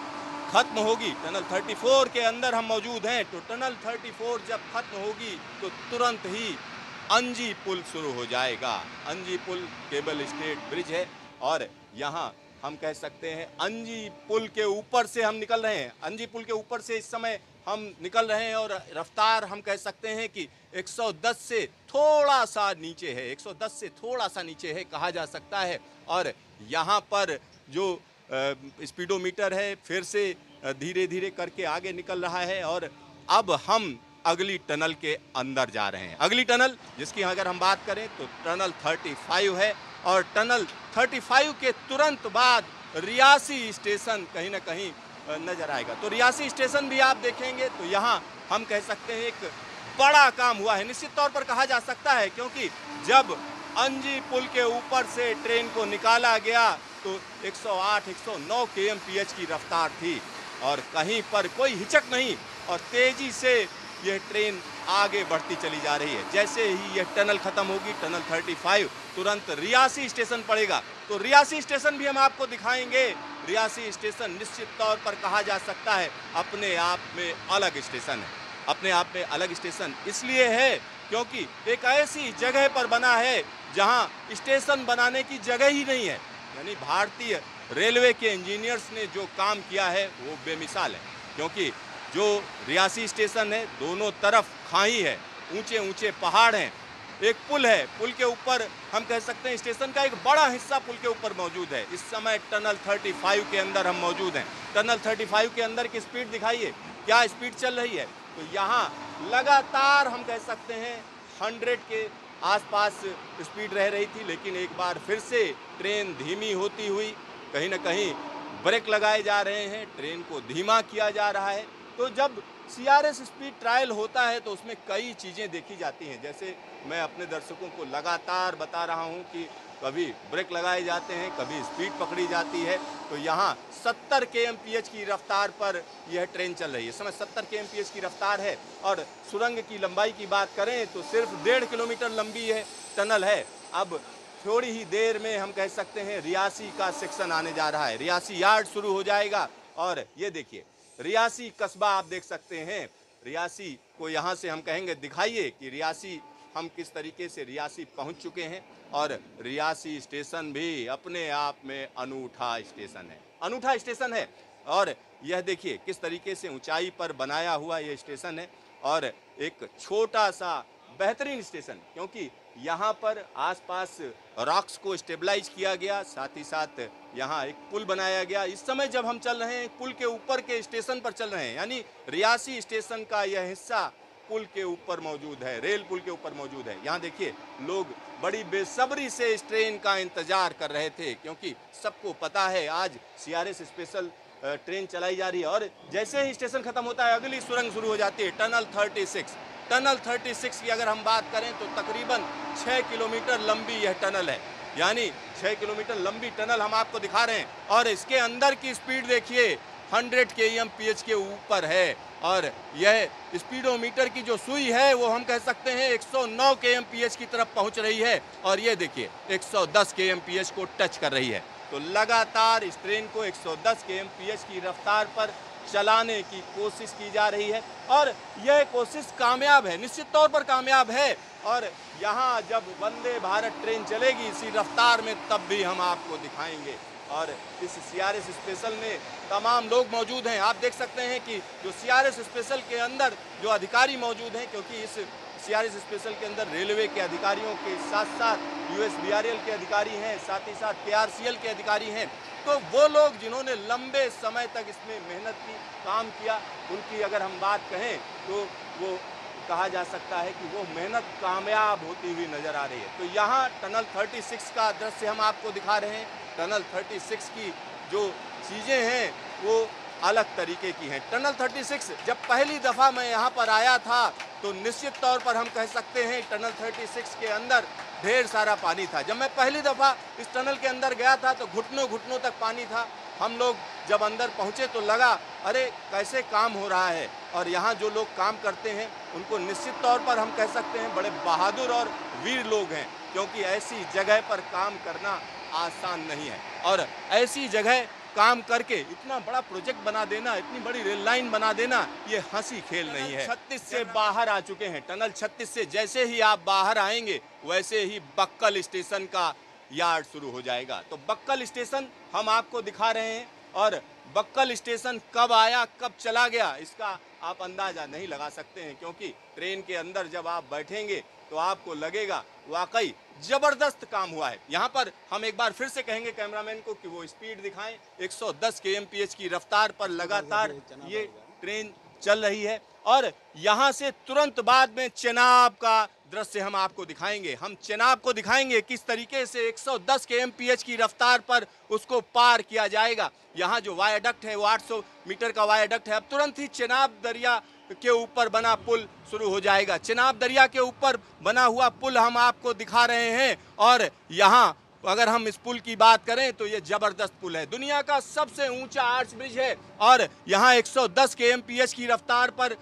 A: खत्म होगी, टनल 34 के अंदर हम मौजूद हैं, तो टनल 34 जब खत्म होगी तो तुरंत ही अंजी पुल शुरू हो जाएगा। अंजी पुल केबल स्टेट ब्रिज है और यहाँ हम कह सकते हैं अंजी पुल के ऊपर से हम निकल रहे हैं। अंजी पुल के ऊपर से इस समय हम निकल रहे हैं और रफ्तार हम कह सकते हैं कि 110 से थोड़ा सा नीचे है, 110 से थोड़ा सा नीचे है कहा जा सकता है। और यहाँ पर जो स्पीडोमीटर है फिर से धीरे धीरे करके आगे निकल रहा है और अब हम अगली टनल के अंदर जा रहे हैं। अगली टनल जिसकी अगर हम बात करें तो टनल 35 है और टनल 35 के तुरंत बाद रियासी स्टेशन कहीं ना कहीं नजर आएगा। तो रियासी स्टेशन भी आप देखेंगे तो यहाँ हम कह सकते हैं एक बड़ा काम हुआ है, निश्चित तौर पर कहा जा सकता है, क्योंकि जब अंजी पुल के ऊपर से ट्रेन को निकाला गया तो 108-109 kmph की रफ्तार थी और कहीं पर कोई हिचक नहीं और तेजी से यह ट्रेन आगे बढ़ती चली जा रही है। जैसे ही यह टनल खत्म होगी, टनल 35, तुरंत रियासी स्टेशन पड़ेगा। तो रियासी स्टेशन भी हम आपको दिखाएंगे। रियासी स्टेशन निश्चित तौर पर कहा जा सकता है अपने आप में अलग स्टेशन है। अपने आप में अलग स्टेशन इसलिए है क्योंकि एक ऐसी जगह पर बना है जहां स्टेशन बनाने की जगह ही नहीं है। यानी भारतीय रेलवे के इंजीनियर्स ने जो काम किया है वो बेमिसाल है, क्योंकि जो रियासी स्टेशन है दोनों तरफ खाई है, ऊंचे ऊंचे पहाड़ हैं, एक पुल है, पुल के ऊपर हम कह सकते हैं स्टेशन का एक बड़ा हिस्सा पुल के ऊपर मौजूद है। इस समय टनल 35 के अंदर हम मौजूद हैं। टनल 35 के अंदर की स्पीड दिखाइए, क्या स्पीड चल रही है। तो यहाँ लगातार हम कह सकते हैं 100 के आसपास स्पीड रह रही थी, लेकिन एक बार फिर से ट्रेन धीमी होती हुई कहीं ना कहीं ब्रेक लगाए जा रहे हैं, ट्रेन को धीमा किया जा रहा है। तो जब CRS स्पीड ट्रायल होता है तो उसमें कई चीज़ें देखी जाती हैं। जैसे मैं अपने दर्शकों को लगातार बता रहा हूं कि कभी ब्रेक लगाए जाते हैं, कभी स्पीड पकड़ी जाती है। तो यहाँ 70 kmph की रफ्तार पर यह ट्रेन चल रही है। इस समय 70 kmph की रफ्तार है और सुरंग की लंबाई की बात करें तो सिर्फ 1.5 किलोमीटर लंबी है टनल है। अब थोड़ी ही देर में हम कह सकते हैं रियासी का सेक्शन आने जा रहा है, रियासी यार्ड शुरू हो जाएगा। और ये देखिए रियासी कस्बा आप देख सकते हैं। रियासी को यहाँ से हम कहेंगे दिखाइए कि रियासी हम किस तरीके से रियासी पहुँच चुके हैं। और रियासी स्टेशन भी अपने आप में अनूठा स्टेशन है, अनूठा स्टेशन है। और यह देखिए किस तरीके से ऊंचाई पर बनाया हुआ ये स्टेशन है और एक छोटा सा बेहतरीन स्टेशन, क्योंकि यहाँ पर आसपास रॉक्स को स्टेबलाइज किया गया, साथ ही साथ यहाँ एक पुल बनाया गया। इस समय जब हम चल रहे हैं पुल के ऊपर के स्टेशन पर चल रहे हैं, यानी रियासी स्टेशन का यह हिस्सा पुल के ऊपर मौजूद है, रेल पुल के ऊपर मौजूद है। यहाँ देखिए लोग बड़ी बेसब्री से इस ट्रेन का इंतजार कर रहे थे, क्योंकि सबको पता है आज CRS स्पेशल ट्रेन चलाई जा रही है। और जैसे ही स्टेशन खत्म होता है अगली सुरंग शुरू हो जाती है, टनल 36। टनल 36 की अगर हम बात करें तो तकरीबन 6 किलोमीटर लंबी यह टनल है, यानी 6 किलोमीटर लंबी टनल हम आपको दिखा रहे हैं। और इसके अंदर की स्पीड देखिए 100 kmph के ऊपर है। और यह स्पीडोमीटर की जो सुई है वो हम कह सकते हैं 109 kmph की तरफ पहुंच रही है और ये देखिए 110 kmph को टच कर रही है। तो लगातार इस ट्रेन को 110 kmph की रफ्तार पर चलाने की कोशिश की जा रही है और यह कोशिश कामयाब है, निश्चित तौर पर कामयाब है। और यहाँ जब वंदे भारत ट्रेन चलेगी इसी रफ्तार में तब भी हम आपको दिखाएंगे। और इस CRS स्पेशल में तमाम लोग मौजूद हैं। आप देख सकते हैं कि जो CRS स्पेशल के अंदर जो अधिकारी मौजूद हैं, क्योंकि इस CRS स्पेशल के अंदर रेलवे के अधिकारियों के साथ साथ USBRL के अधिकारी हैं, साथ ही साथ KRCL के अधिकारी हैं। तो वो लोग जिन्होंने लंबे समय तक इसमें मेहनत की, काम किया, उनकी अगर हम बात कहें तो वो कहा जा सकता है कि वो मेहनत कामयाब होती हुई नजर आ रही है। तो यहाँ टनल 36 का दृश्य हम आपको दिखा रहे हैं। टनल 36 की जो चीज़ें हैं वो अलग तरीके की हैं। टनल 36 जब पहली दफ़ा मैं यहाँ पर आया था तो निश्चित तौर पर हम कह सकते हैं टनल 36 के अंदर ढेर सारा पानी था। जब मैं पहली दफ़ा इस टनल के अंदर गया था तो घुटनों घुटनों तक पानी था। हम लोग जब अंदर पहुँचे तो लगा अरे कैसे काम हो रहा है। और यहाँ जो लोग काम करते हैं उनको निश्चित तौर पर हम कह सकते हैं बड़े बहादुर और वीर लोग हैं, क्योंकि ऐसी जगह पर काम करना आसान नहीं है। और ऐसी जगह काम करके इतना बड़ा प्रोजेक्ट बना देना, इतनी बड़ी रेल लाइन बना देना, ये हंसी खेल नहीं है। 36 से बाहर आ चुके हैं। टनल 36 से जैसे ही आप बाहर आएंगे वैसे ही बक्कल स्टेशन का यार्ड शुरू हो जाएगा। तो बक्कल स्टेशन हम आपको दिखा रहे हैं और बक्कल स्टेशन कब आया कब चला गया इसका आप अंदाजा नहीं लगा सकते हैं, क्योंकि ट्रेन के अंदर जब आप बैठेंगे तो आपको लगेगा वाकई जबरदस्त काम हुआ है। यहाँ पर हम एक बार फिर से कहेंगे कैमरामैन को कि वो स्पीड दिखाएं। 110 kmph की रफ्तार पर लगातार ये ट्रेन चल रही है और यहाँ से तुरंत बाद में चेनाब का दृश्य हम आपको दिखाएंगे। हम चेनाब को दिखाएंगे किस तरीके से 110 kmph की रफ्तार पर उसको पार किया जाएगा। यहाँ जो वायाडक्ट है वो 800 मीटर का वायाडक्ट है। अब तुरंत ही चेनाब दरिया के ऊपर बना पुल शुरू हो जाएगा। चेनाब दरिया के ऊपर बना हुआ पुल हम आपको दिखा रहे हैं और यहाँ अगर हम इस पुल की बात करें तो ये जबरदस्त पुल है, दुनिया का सबसे ऊंचा आर्च ब्रिज है और यहाँ 110 kmph की रफ्तार पर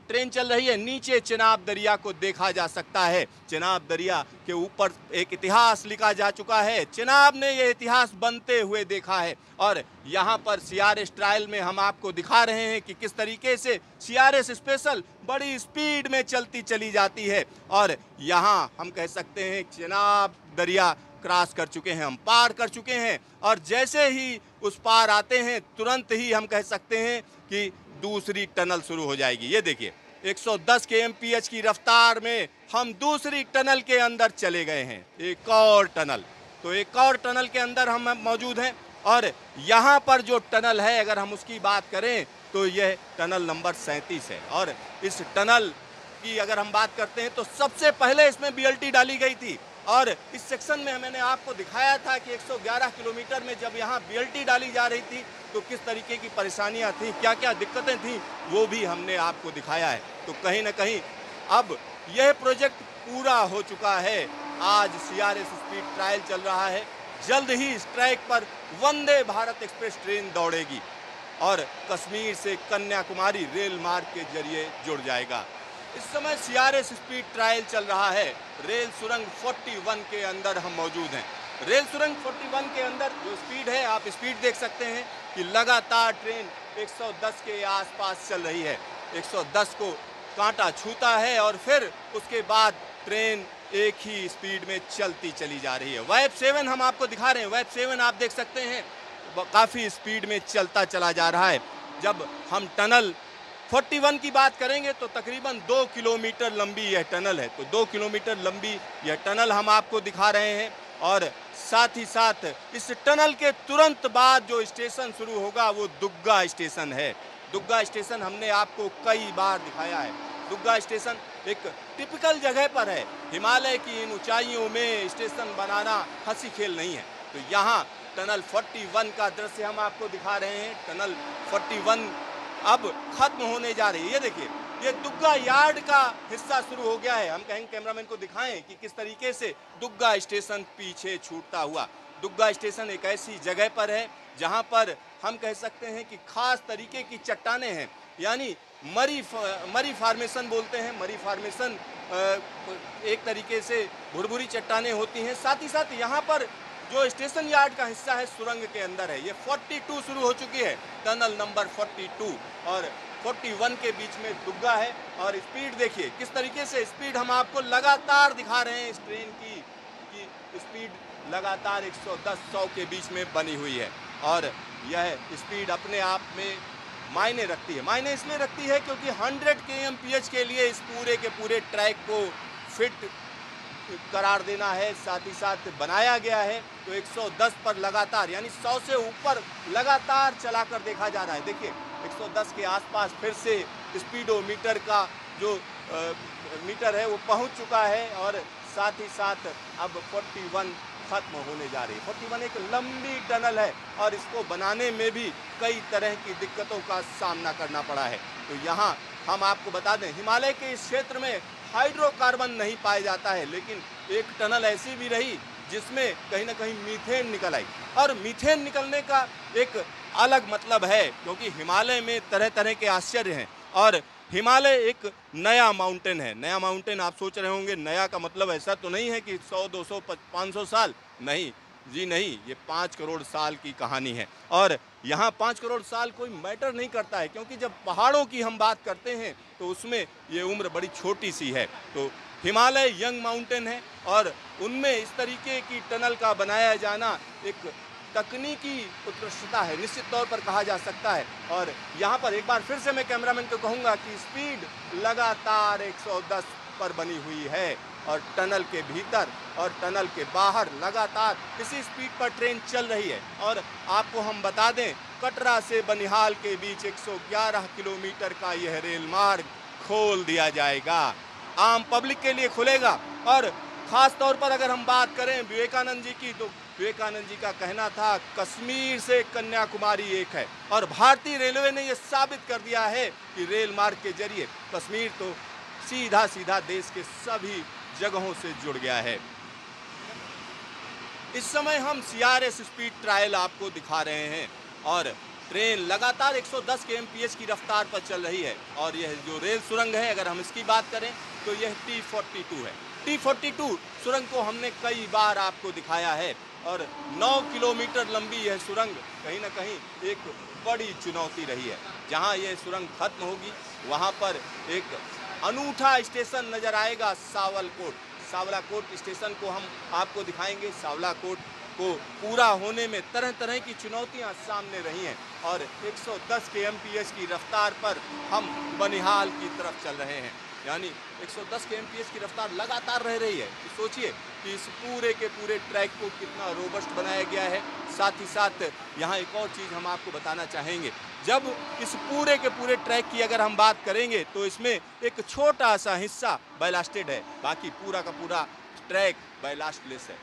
A: ट्रेन चल रही है। नीचे चेनाब दरिया को देखा जा सकता है। चेनाब दरिया के ऊपर एक इतिहास लिखा जा चुका है। चेनाब ने यह इतिहास बनते हुए देखा है और यहाँ पर CRS ट्रायल में हम आपको दिखा रहे हैं कि किस तरीके से CRS स्पेशल बड़ी स्पीड में चलती चली जाती है। और यहाँ हम कह सकते हैं चेनाब दरिया क्रॉस कर चुके हैं, हम पार कर चुके हैं और जैसे ही उस पार आते हैं तुरंत ही हम कह सकते हैं कि दूसरी टनल शुरू हो जाएगी। ये देखिए 110 kmph की रफ्तार में हम दूसरी टनल के अंदर चले गए हैं। एक और टनल, तो एक और टनल के अंदर हम मौजूद हैं और यहाँ पर जो टनल है अगर हम उसकी बात करें तो यह टनल नंबर 37 है। और इस टनल की अगर हम बात करते हैं तो सबसे पहले इसमें BLT डाली गई थी और इस सेक्शन में मैंने आपको दिखाया था कि 111 किलोमीटर में जब यहाँ BLT डाली जा रही थी तो किस तरीके की परेशानियाँ थी, क्या क्या दिक्कतें थी, वो भी हमने आपको दिखाया है। तो कहीं ना कहीं अब यह प्रोजेक्ट पूरा हो चुका है। आज CRS स्पीड ट्रायल चल रहा है। जल्द ही इस ट्रैक पर वंदे भारत एक्सप्रेस ट्रेन दौड़ेगी और कश्मीर से कन्याकुमारी रेल मार्ग के जरिए जुड़ जाएगा। इस समय CRS स्पीड ट्रायल चल रहा है। रेल सुरंग 41 के अंदर हम मौजूद हैं। रेल सुरंग 41 के अंदर जो स्पीड है, आप स्पीड देख सकते हैं कि लगातार ट्रेन 110 के आसपास चल रही है। 110 को कांटा छूता है और फिर उसके बाद ट्रेन एक ही स्पीड में चलती चली जा रही है। वेब 7 हम आपको दिखा रहे हैं। वेब 7 आप देख सकते हैं काफ़ी स्पीड में चलता चला जा रहा है। जब हम टनल 41 की बात करेंगे तो तकरीबन 2 किलोमीटर लंबी यह टनल है। तो 2 किलोमीटर लंबी यह टनल हम आपको दिखा रहे हैं और साथ ही साथ इस टनल के तुरंत बाद जो स्टेशन शुरू होगा वो दुग्गा स्टेशन है। दुग्गा स्टेशन हमने आपको कई बार दिखाया है। दुग्गा स्टेशन एक टिपिकल जगह पर है। हिमालय की इन ऊंचाइयों में स्टेशन बनाना हंसी खेल नहीं है। तो यहाँ टनल 41 का दृश्य हम आपको दिखा रहे हैं। टनल 41 अब खत्म होने जा रही है। ये देखिए ये दुग्गा यार्ड का हिस्सा शुरू हो गया है। हम कहेंगे कैमरामैन को दिखाएं कि किस तरीके से दुग्गा स्टेशन पीछे छूटता हुआ। दुग्गा स्टेशन एक ऐसी जगह पर है जहां पर हम कह सकते हैं कि खास तरीके की चट्टानें हैं, यानी मरी फार्मेशन बोलते हैं। मरी फार्मेशन एक तरीके से भुरभुरी चट्टानें होती हैं। साथ ही साथ यहाँ पर जो स्टेशन यार्ड का हिस्सा है सुरंग के अंदर है। ये 42 शुरू हो चुकी है, टनल नंबर 42 और 41 के बीच में दुग्गा है। और स्पीड देखिए किस तरीके से स्पीड हम आपको लगातार दिखा रहे हैं। इस ट्रेन की स्पीड लगातार 110-100 के बीच में बनी हुई है और यह स्पीड अपने आप में मायने रखती है। मायने इसलिए रखती है क्योंकि 100 kmph के लिए इस पूरे के पूरे ट्रैक को फिट करार देना है, साथ ही साथ बनाया गया है। तो 110 पर लगातार यानी 100 से ऊपर लगातार चलाकर देखा जा रहा है। देखिए 110 के आसपास फिर से स्पीडोमीटर का जो मीटर है वो पहुंच चुका है और साथ ही साथ अब 41 खत्म होने जा रही है। 41 एक लंबी टनल है और इसको बनाने में भी कई तरह की दिक्कतों का सामना करना पड़ा है। तो यहाँ हम आपको बता दें, हिमालय के इस क्षेत्र में हाइड्रोकार्बन नहीं पाया जाता है, लेकिन एक टनल ऐसी भी रही जिसमें कहीं ना कहीं मीथेन निकल आई। और मीथेन निकलने का एक अलग मतलब है क्योंकि हिमालय में तरह तरह के आश्चर्य हैं और हिमालय एक नया माउंटेन है। नया माउंटेन आप सोच रहे होंगे, नया का मतलब ऐसा तो नहीं है कि 100, 200, 500 साल, नहीं जी नहीं, ये 5 करोड़ साल की कहानी है। और यहाँ 5 करोड़ साल कोई मैटर नहीं करता है क्योंकि जब पहाड़ों की हम बात करते हैं तो उसमें ये उम्र बड़ी छोटी सी है। तो हिमालय यंग माउंटेन है और उनमें इस तरीके की टनल का बनाया जाना एक तकनीकी उत्कृष्टता है, निश्चित तौर पर कहा जा सकता है। और यहाँ पर एक बार फिर से मैं कैमरामैन को कहूँगा कि स्पीड लगातार 110 पर बनी हुई है और टनल के भीतर और टनल के बाहर लगातार इसी स्पीड पर ट्रेन चल रही है। और आपको हम बता दें, कटरा से बनिहाल के बीच 111 किलोमीटर का यह रेल मार्ग खोल दिया जाएगा, आम पब्लिक के लिए खुलेगा। और ख़ास तौर पर अगर हम बात करें विवेकानंद जी की, तो विवेकानंद जी का कहना था कश्मीर से कन्याकुमारी एक है और भारतीय रेलवे ने यह साबित कर दिया है कि रेल मार्ग के जरिए कश्मीर तो सीधा सीधा देश के सभी जगहों से जुड़ गया है। इस समय हम CRS स्पीड ट्रायल आपको दिखा रहे हैं और ट्रेन लगातार 110 kmph की रफ्तार पर चल रही है। और यह जो रेल सुरंग है, अगर हम इसकी बात करें तो यह T42 है। T42 सुरंग को हमने कई बार आपको दिखाया है और 9 किलोमीटर लंबी यह सुरंग कहीं ना कहीं एक बड़ी चुनौती रही है। जहां यह सुरंग खत्म होगी वहां पर एक अनूठा स्टेशन नजर आएगा, सावलकोट। सावलाकोट स्टेशन को हम आपको दिखाएंगे। सावलाकोट को पूरा होने में तरह तरह की चुनौतियां सामने रही हैं और 110 kmph की रफ्तार पर हम बनिहाल की तरफ चल रहे हैं। यानी 110 kmph की रफ्तार लगातार रह रही है। तो सोचिए कि इस पूरे के पूरे ट्रैक को कितना रोबस्ट बनाया गया है। साथ ही साथ यहाँ एक और चीज़ हम आपको बताना चाहेंगे, जब इस पूरे के पूरे ट्रैक की अगर हम बात करेंगे तो इसमें एक छोटा सा हिस्सा बैलास्टेड है, बाकी पूरा का पूरा ट्रैक बैलास्टलेस है।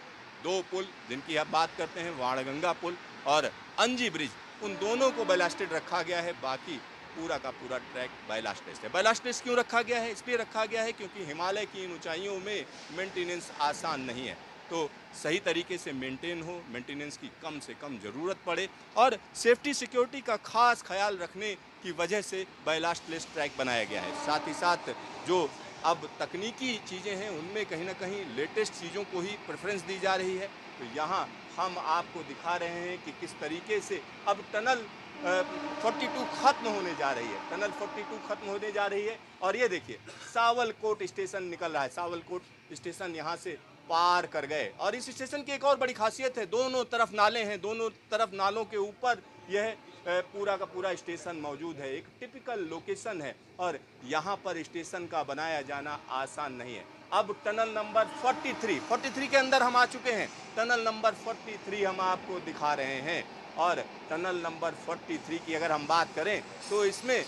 A: 2 पुल जिनकी आप बात करते हैं, वाणगंगा पुल और अंजी ब्रिज, उन दोनों को बैलास्टेड रखा गया है, बाकी पूरा का पूरा ट्रैक बैलास्टलेस है। बैलास्टलेस क्यों रखा गया है? इसलिए रखा गया है क्योंकि हिमालय की इन ऊंचाइयों में मेंटेनेंस आसान नहीं है। तो सही तरीके से मेंटेन हो, मेंटेनेंस की कम से कम ज़रूरत पड़े और सेफ्टी सिक्योरिटी का खास ख्याल रखने की वजह से बैलास्टलेस ट्रैक बनाया गया है। साथ ही साथ जो अब तकनीकी चीज़ें हैं उनमें कहीं ना कहीं लेटेस्ट चीज़ों को ही प्रेफरेंस दी जा रही है। तो यहाँ हम आपको दिखा रहे हैं कि किस तरीके से अब टनल 42 खत्म होने जा रही है। टनल 42 खत्म होने जा रही है और ये देखिए सावलकोट स्टेशन निकल रहा है। सावलकोट स्टेशन यहाँ से पार कर गए और इस स्टेशन की एक और बड़ी खासियत है, दोनों तरफ नाले हैं, दोनों तरफ नालों के ऊपर यह पूरा का पूरा स्टेशन मौजूद है। एक टिपिकल लोकेशन है और यहाँ पर स्टेशन का बनाया जाना आसान नहीं है। अब टनल नंबर 43 के अंदर हम आ चुके हैं। टनल नंबर 43 हम आपको दिखा रहे हैं और टनल नंबर 43 की अगर हम बात करें तो इसमें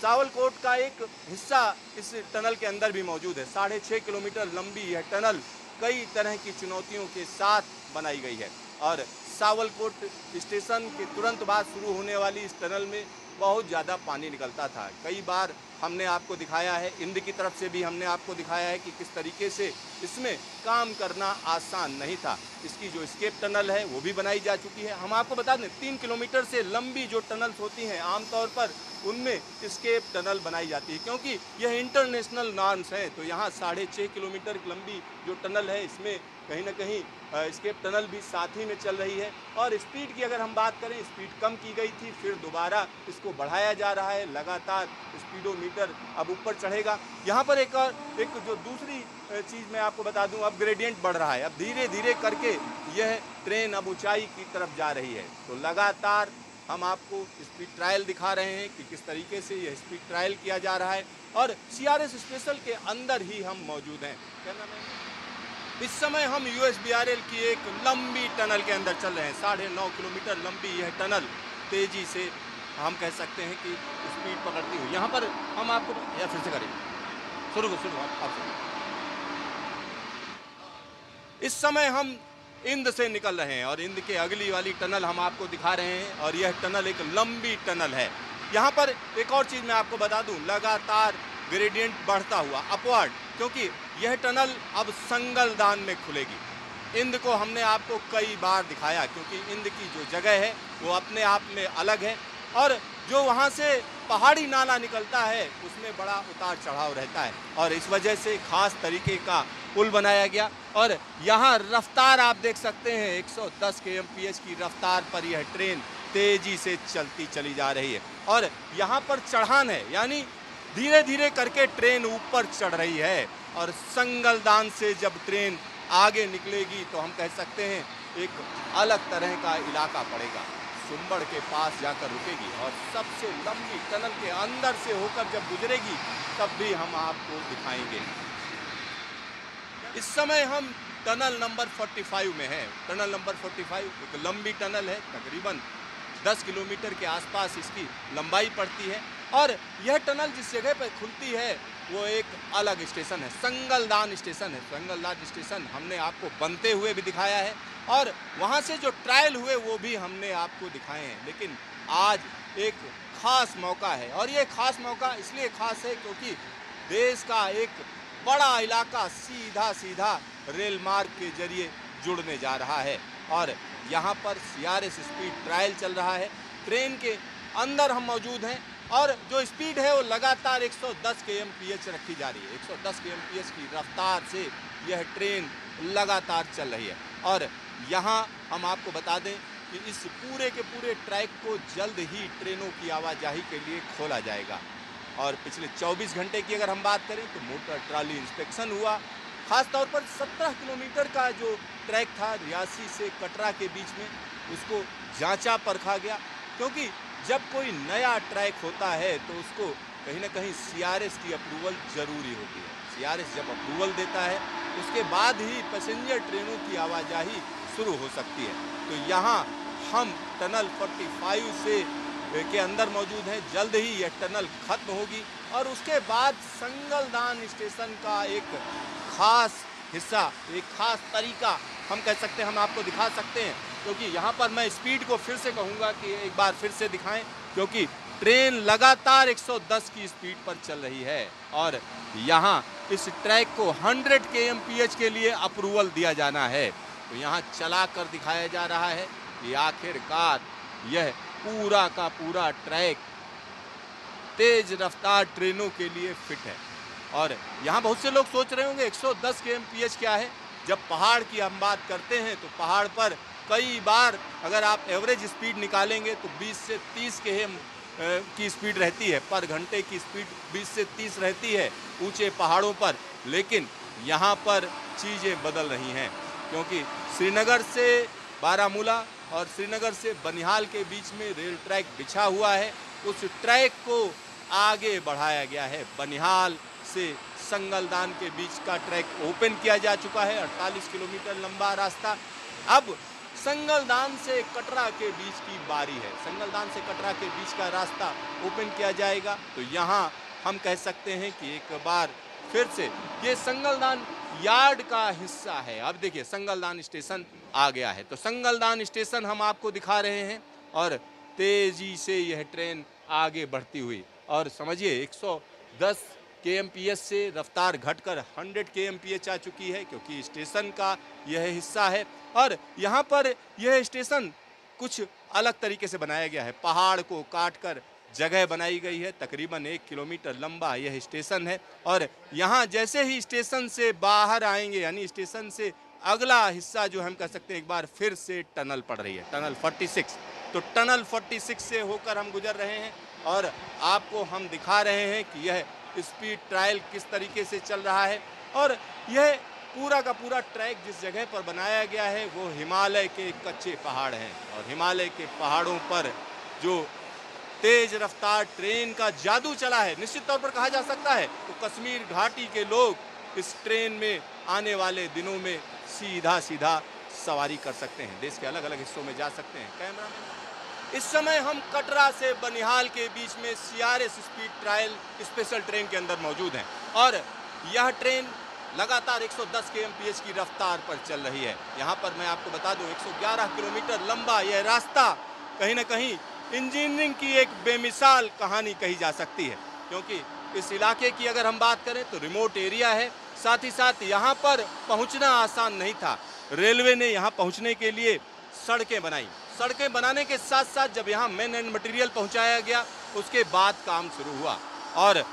A: सावलकोट का एक हिस्सा इस टनल के अंदर भी मौजूद है। 6.5 किलोमीटर लंबी यह टनल कई तरह की चुनौतियों के साथ बनाई गई है और सावलकोट स्टेशन के तुरंत बाद शुरू होने वाली इस टनल में बहुत ज़्यादा पानी निकलता था। कई बार हमने आपको दिखाया है, इंद्र की तरफ से भी हमने आपको दिखाया है कि किस तरीके से इसमें काम करना आसान नहीं था। इसकी जो स्केप टनल है वो भी बनाई जा चुकी है। हम आपको बता दें 3 किलोमीटर से लंबी जो टनल्स होती हैं आमतौर पर उनमें एस्केप टनल बनाई जाती है, क्योंकि यह इंटरनेशनल नॉर्म्स हैं। तो यहाँ 6.5 किलोमीटर लंबी जो टनल है, इसमें कहीं ना कहीं एस्केप टनल भी साथ ही में चल रही है। और स्पीड की अगर हम बात करें, स्पीड कम की गई थी, फिर दोबारा इसको बढ़ाया जा रहा है। लगातार स्पीडोमीटर अब ऊपर चढ़ेगा। यहाँ पर एक जो दूसरी चीज़ मैं आपको बता दूं, अब ग्रेडियंट बढ़ रहा है। अब धीरे धीरे करके यह ट्रेन अब ऊंचाई की तरफ जा रही है। तो लगातार हम आपको स्पीड ट्रायल दिखा रहे हैं कि किस तरीके से यह स्पीड ट्रायल किया जा रहा है। और CRS स्पेशल के अंदर ही हम मौजूद हैं। क्या नाम है? इस समय हम USBRL की एक लंबी टनल के अंदर चल रहे हैं। 9.5 किलोमीटर लंबी यह टनल तेजी से हम कह सकते हैं कि स्पीड पकड़ती हुई। यहाँ पर हम आपको या फिर से करें, शुरू आप इस समय हम इंद से निकल रहे हैं और इंद के अगली वाली टनल हम आपको दिखा रहे हैं। और यह टनल एक लंबी टनल है। यहाँ पर एक और चीज़ मैं आपको बता दूं, लगातार ग्रेडियंट बढ़ता हुआ अपवर्ड, क्योंकि यह टनल अब संगलदान में खुलेगी। इंद को हमने आपको कई बार दिखाया, क्योंकि इंद की जो जगह है वो अपने आप में अलग है। और जो वहाँ से पहाड़ी नाला निकलता है उसमें बड़ा उतार चढ़ाव रहता है, और इस वजह से खास तरीके का पुल बनाया गया। और यहाँ रफ्तार आप देख सकते हैं, 110 kmph की रफ्तार पर यह ट्रेन तेजी से चलती चली जा रही है। और यहाँ पर चढ़ान है, यानी धीरे धीरे करके ट्रेन ऊपर चढ़ रही है। और संगलदान से जब ट्रेन आगे निकलेगी तो हम कह सकते हैं एक अलग तरह का इलाका पड़ेगा। सुंबड़ के पास जाकर रुकेगी और सबसे लंबी टनल के अंदर से होकर जब गुजरेगी तब भी हम आपको दिखाएंगे। इस समय हम टनल नंबर 45 में हैं। टनल नंबर 45 एक लंबी टनल है, तकरीबन 10 किलोमीटर के आसपास इसकी लंबाई पड़ती है। और यह टनल जिस जगह पर खुलती है वो एक अलग स्टेशन है, संगलदान स्टेशन है। संगलदान स्टेशन हमने आपको बनते हुए भी दिखाया है और वहाँ से जो ट्रायल हुए वो भी हमने आपको दिखाए हैं। लेकिन आज एक खास मौका है, और ये खास मौका इसलिए खास है क्योंकि देश का एक बड़ा इलाका सीधा सीधा रेल मार्ग के जरिए जुड़ने जा रहा है। और यहाँ पर CRS स्पीड ट्रायल चल रहा है। ट्रेन के अंदर हम मौजूद हैं और जो स्पीड है वो लगातार 110 kmph रखी जा रही है। 110 kmph की रफ्तार से यह ट्रेन लगातार चल रही है। और यहाँ हम आपको बता दें कि इस पूरे के पूरे ट्रैक को जल्द ही ट्रेनों की आवाजाही के लिए खोला जाएगा। और पिछले 24 घंटे की अगर हम बात करें तो मोटर ट्रॉली इंस्पेक्शन हुआ। खास तौर पर 17 किलोमीटर का जो ट्रैक था रियासी से कटरा के बीच में, उसको जांचा परखा गया, क्योंकि जब कोई नया ट्रैक होता है तो उसको कहीं ना कहीं CRS की अप्रूवल जरूरी होती है। CRS जब अप्रूवल देता है उसके बाद ही पैसेंजर ट्रेनों की आवाजाही शुरू हो सकती है। तो यहाँ हम टनल 45 से के अंदर मौजूद हैं। जल्द ही यह टनल खत्म होगी और उसके बाद संगलदान स्टेशन का एक खास हिस्सा, एक खास तरीका हम कह सकते हैं, हम आपको दिखा सकते हैं। क्योंकि यहाँ पर मैं स्पीड को फिर से कहूँगा कि एक बार फिर से दिखाएं, क्योंकि ट्रेन लगातार 110 की स्पीड पर चल रही है और यहाँ इस ट्रैक को 100 kmph के लिए अप्रूवल दिया जाना है। तो यहाँ चला कर दिखाया जा रहा है कि आखिरकार यह पूरा का पूरा ट्रैक तेज रफ्तार ट्रेनों के लिए फिट है। और यहाँ बहुत से लोग सोच रहे होंगे 110 kmph क्या है। जब पहाड़ की हम बात करते हैं तो पहाड़ पर कई बार अगर आप एवरेज स्पीड निकालेंगे तो 20 से 30 km की स्पीड रहती है, पर घंटे की स्पीड 20 से 30 रहती है ऊंचे पहाड़ों पर। लेकिन यहाँ पर चीज़ें बदल रही हैं, क्योंकि श्रीनगर से बारामूला और श्रीनगर से बनिहाल के बीच में रेल ट्रैक बिछा हुआ है। उस ट्रैक को आगे बढ़ाया गया है। बनिहाल से संगलदान के बीच का ट्रैक ओपन किया जा चुका है, 48 किलोमीटर लंबा रास्ता। अब संगलदान से कटरा के बीच की बारी है। संगलदान से कटरा के बीच का रास्ता ओपन किया जाएगा। तो यहाँ हम कह सकते हैं कि एक बार फिर से ये संगलदान यार्ड का हिस्सा है। अब देखिए संगलदान स्टेशन आ गया है। तो संगलदान स्टेशन हम आपको दिखा रहे हैं और तेजी से यह ट्रेन आगे बढ़ती हुई, और समझिए 110 kmph से रफ्तार घटकर 100 kmph आ चुकी है, क्योंकि स्टेशन का यह हिस्सा है। और यहाँ पर यह स्टेशन कुछ अलग तरीके से बनाया गया है। पहाड़ को काटकर जगह बनाई गई है। तकरीबन 1 किलोमीटर लंबा यह स्टेशन है और यहाँ जैसे ही स्टेशन से बाहर आएंगे, यानी स्टेशन से अगला हिस्सा जो हम कह सकते हैं, एक बार फिर से टनल पड़ रही है, टनल 46। तो टनल 46 से होकर हम गुजर रहे हैं और आपको हम दिखा रहे हैं कि यह स्पीड ट्रायल किस तरीके से चल रहा है। और यह पूरा का पूरा ट्रैक जिस जगह पर बनाया गया है वो हिमालय के कच्चे पहाड़ हैं और हिमालय के पहाड़ों पर जो तेज रफ्तार ट्रेन का जादू चला है, निश्चित तौर पर कहा जा सकता है, तो कश्मीर घाटी के लोग इस ट्रेन में आने वाले दिनों में सीधा सीधा सवारी कर सकते हैं, देश के अलग अलग हिस्सों में जा सकते हैं। कैमरामैन, इस समय हम कटरा से बनिहाल के बीच में CRS speed trial special train के अंदर मौजूद हैं और यह ट्रेन लगातार 110 kmph की रफ्तार पर चल रही है। यहाँ पर मैं आपको बता दूं 111 किलोमीटर लंबा यह रास्ता कहीं ना कहीं इंजीनियरिंग की एक बेमिसाल कहानी कही जा सकती है, क्योंकि इस इलाके की अगर हम बात करें तो रिमोट एरिया है, साथ ही साथ यहाँ पर पहुँचना आसान नहीं था। रेलवे ने यहाँ पहुँचने के लिए सड़कें बनाई, सड़कें बनाने के साथ साथ जब यहाँ मेन एंड मटेरियल पहुँचाया गया उसके बाद काम शुरू हुआ। और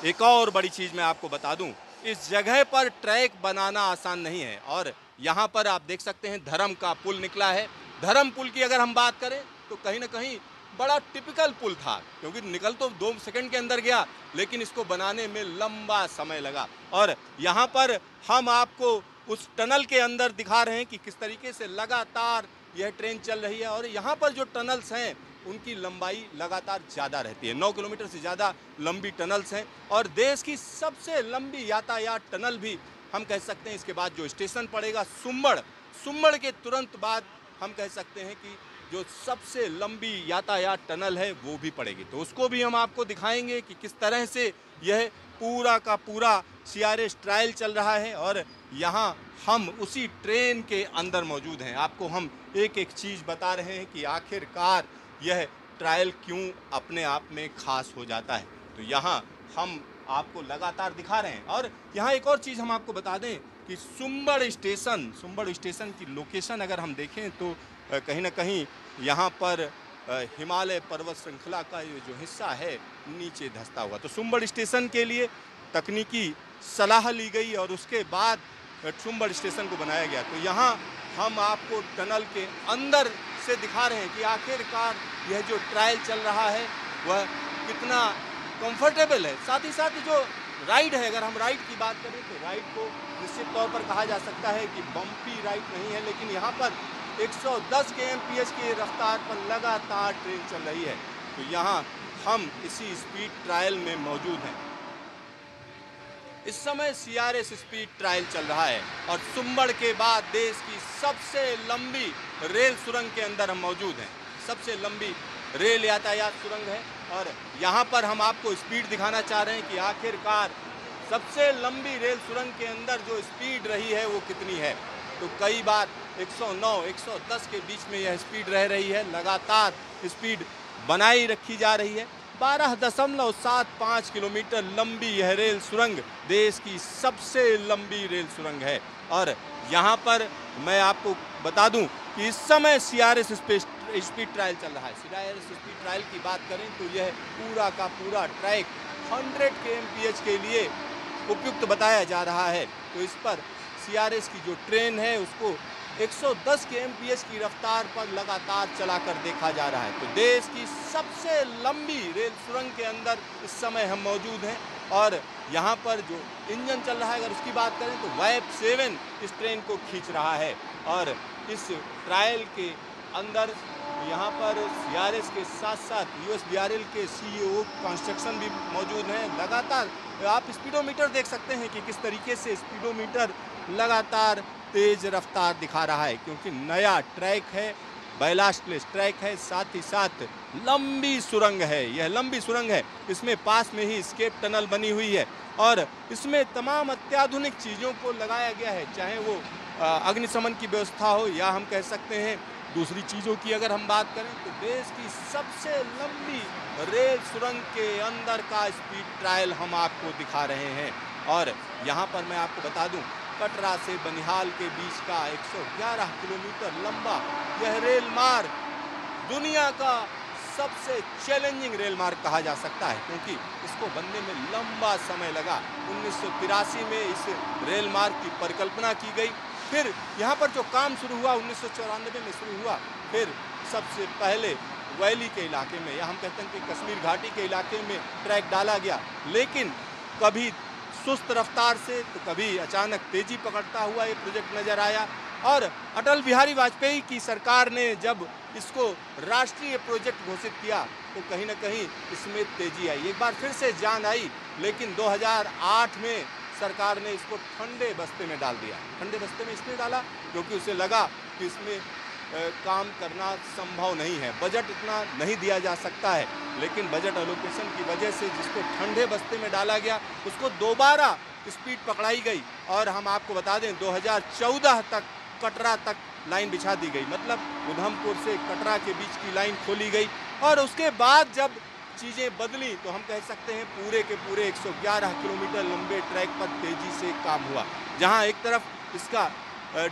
A: एक और बड़ी चीज़ मैं आपको बता दूं, इस जगह पर ट्रैक बनाना आसान नहीं है और यहाँ पर आप देख सकते हैं धर्म का पुल निकला है। धर्म पुल की अगर हम बात करें तो कहीं ना कहीं बड़ा टिपिकल पुल था, क्योंकि निकल तो 2 सेकंड के अंदर गया, लेकिन इसको बनाने में लंबा समय लगा। और यहाँ पर हम आपको उस टनल के अंदर दिखा रहे हैं कि किस तरीके से लगातार यह ट्रेन चल रही है और यहाँ पर जो टनल्स हैं उनकी लंबाई लगातार ज़्यादा रहती है, 9 किलोमीटर से ज़्यादा लंबी टनल्स हैं और देश की सबसे लंबी यातायात टनल भी हम कह सकते हैं। इसके बाद जो स्टेशन पड़ेगा सुम्बड़ के तुरंत बाद हम कह सकते हैं कि जो सबसे लंबी यातायात टनल है वो भी पड़ेगी, तो उसको भी हम आपको दिखाएंगे कि किस तरह से यह पूरा का पूरा CRS ट्रायल चल रहा है और यहाँ हम उसी ट्रेन के अंदर मौजूद हैं। आपको हम एक एक चीज़ बता रहे हैं कि आखिरकार यह ट्रायल क्यों अपने आप में खास हो जाता है, तो यहाँ हम आपको लगातार दिखा रहे हैं। और यहाँ एक और चीज़ हम आपको बता दें कि सुम्बड़ स्टेशन की लोकेशन अगर हम देखें तो कहीं ना कहीं यहाँ पर हिमालय पर्वत श्रृंखला का ये जो हिस्सा है नीचे धंसता हुआ, तो सुम्बड़ स्टेशन के लिए तकनीकी सलाह ली गई और उसके बाद सुम्बड़ स्टेशन को बनाया गया। तो यहाँ हम आपको टनल के अंदर से दिखा रहे हैं कि आखिरकार यह जो ट्रायल चल रहा है वह कितना कंफर्टेबल है। साथ ही साथ जो राइड है, अगर हम राइड की बात करें तो राइड को निश्चित तौर पर कहा जा सकता है कि बम्पी राइड नहीं है, लेकिन यहाँ पर 110 kmph की रफ्तार पर लगातार ट्रेन चल रही है। तो यहाँ हम इसी स्पीड ट्रायल में मौजूद हैं। इस समय CRS स्पीड ट्रायल चल रहा है और सुम्बड़ के बाद देश की सबसे लंबी रेल सुरंग के अंदर हम मौजूद हैं। सबसे लंबी रेल यातायात सुरंग है और यहाँ पर हम आपको स्पीड दिखाना चाह रहे हैं कि आखिरकार सबसे लंबी रेल सुरंग के अंदर जो स्पीड रही है वो कितनी है। तो कई बार 109, 110 के बीच में यह स्पीड रह रही है, लगातार स्पीड बनाई रखी जा रही है। 12.75 किलोमीटर लंबी यह रेल सुरंग देश की सबसे लंबी रेल सुरंग है और यहाँ पर मैं आपको बता दूं कि इस समय CRS स्पीड ट्रायल चल रहा है। CRS स्पीड ट्रायल की बात करें तो यह पूरा का पूरा ट्रैक 100 kmph के लिए उपयुक्त बताया जा रहा है। तो इस पर CRS की जो ट्रेन है उसको 110 kmph की रफ्तार पर लगातार चलाकर देखा जा रहा है। तो देश की सबसे लंबी रेल सुरंग के अंदर इस समय हम मौजूद हैं और यहाँ पर जो इंजन चल रहा है अगर उसकी बात करें तो वाइप 7 इस ट्रेन को खींच रहा है और इस ट्रायल के अंदर यहाँ पर CRS के साथ साथ USBRL के CEO कंस्ट्रक्शन भी मौजूद हैं। लगातार आप स्पीडोमीटर देख सकते हैं कि किस तरीके से स्पीडोमीटर लगातार तेज रफ्तार दिखा रहा है, क्योंकि नया ट्रैक है, बैलास्टलेस ट्रैक है, साथ ही साथ लंबी सुरंग है। यह लंबी सुरंग है, इसमें पास में ही स्केप टनल बनी हुई है और इसमें तमाम अत्याधुनिक चीज़ों को लगाया गया है, चाहे वो अग्निशमन की व्यवस्था हो या हम कह सकते हैं दूसरी चीज़ों की अगर हम बात करें तो देश की सबसे लंबी रेल सुरंग के अंदर का स्पीड ट्रायल हम आपको दिखा रहे हैं। और यहाँ पर मैं आपको बता दूं कटरा से बनिहाल के बीच का 111 किलोमीटर लंबा यह रेल मार्ग दुनिया का सबसे चैलेंजिंग रेल मार्ग कहा जा सकता है, क्योंकि इसको बनने में लंबा समय लगा। 1983 में इस रेल मार्ग की परिकल्पना की गई, फिर यहाँ पर जो काम शुरू हुआ 1994 में शुरू हुआ, फिर सबसे पहले वैली के इलाके में, या हम कहते हैं कि कश्मीर घाटी के इलाके में ट्रैक डाला गया, लेकिन कभी सुस्त रफ्तार से तो कभी अचानक तेजी पकड़ता हुआ ये प्रोजेक्ट नजर आया। और अटल बिहारी वाजपेयी की सरकार ने जब इसको राष्ट्रीय प्रोजेक्ट घोषित किया तो कहीं ना कहीं इसमें तेजी आई, एक बार फिर से जान आई। लेकिन 2008 में सरकार ने इसको ठंडे बस्ते में डाल दिया। ठंडे बस्ते में इसलिए डाला क्योंकि उसे लगा कि इसमें काम करना संभव नहीं है, बजट इतना नहीं दिया जा सकता है। लेकिन बजट एलोकेशन की वजह से जिसको ठंडे बस्ते में डाला गया उसको दोबारा स्पीड पकड़ाई गई, और हम आपको बता दें 2014 तक कटरा तक लाइन बिछा दी गई, मतलब उधमपुर से कटरा के बीच की लाइन खोली गई। और उसके बाद जब चीज़ें बदली तो हम कह सकते हैं पूरे के पूरे 111 किलोमीटर लंबे ट्रैक पर तेजी से काम हुआ। जहां एक तरफ इसका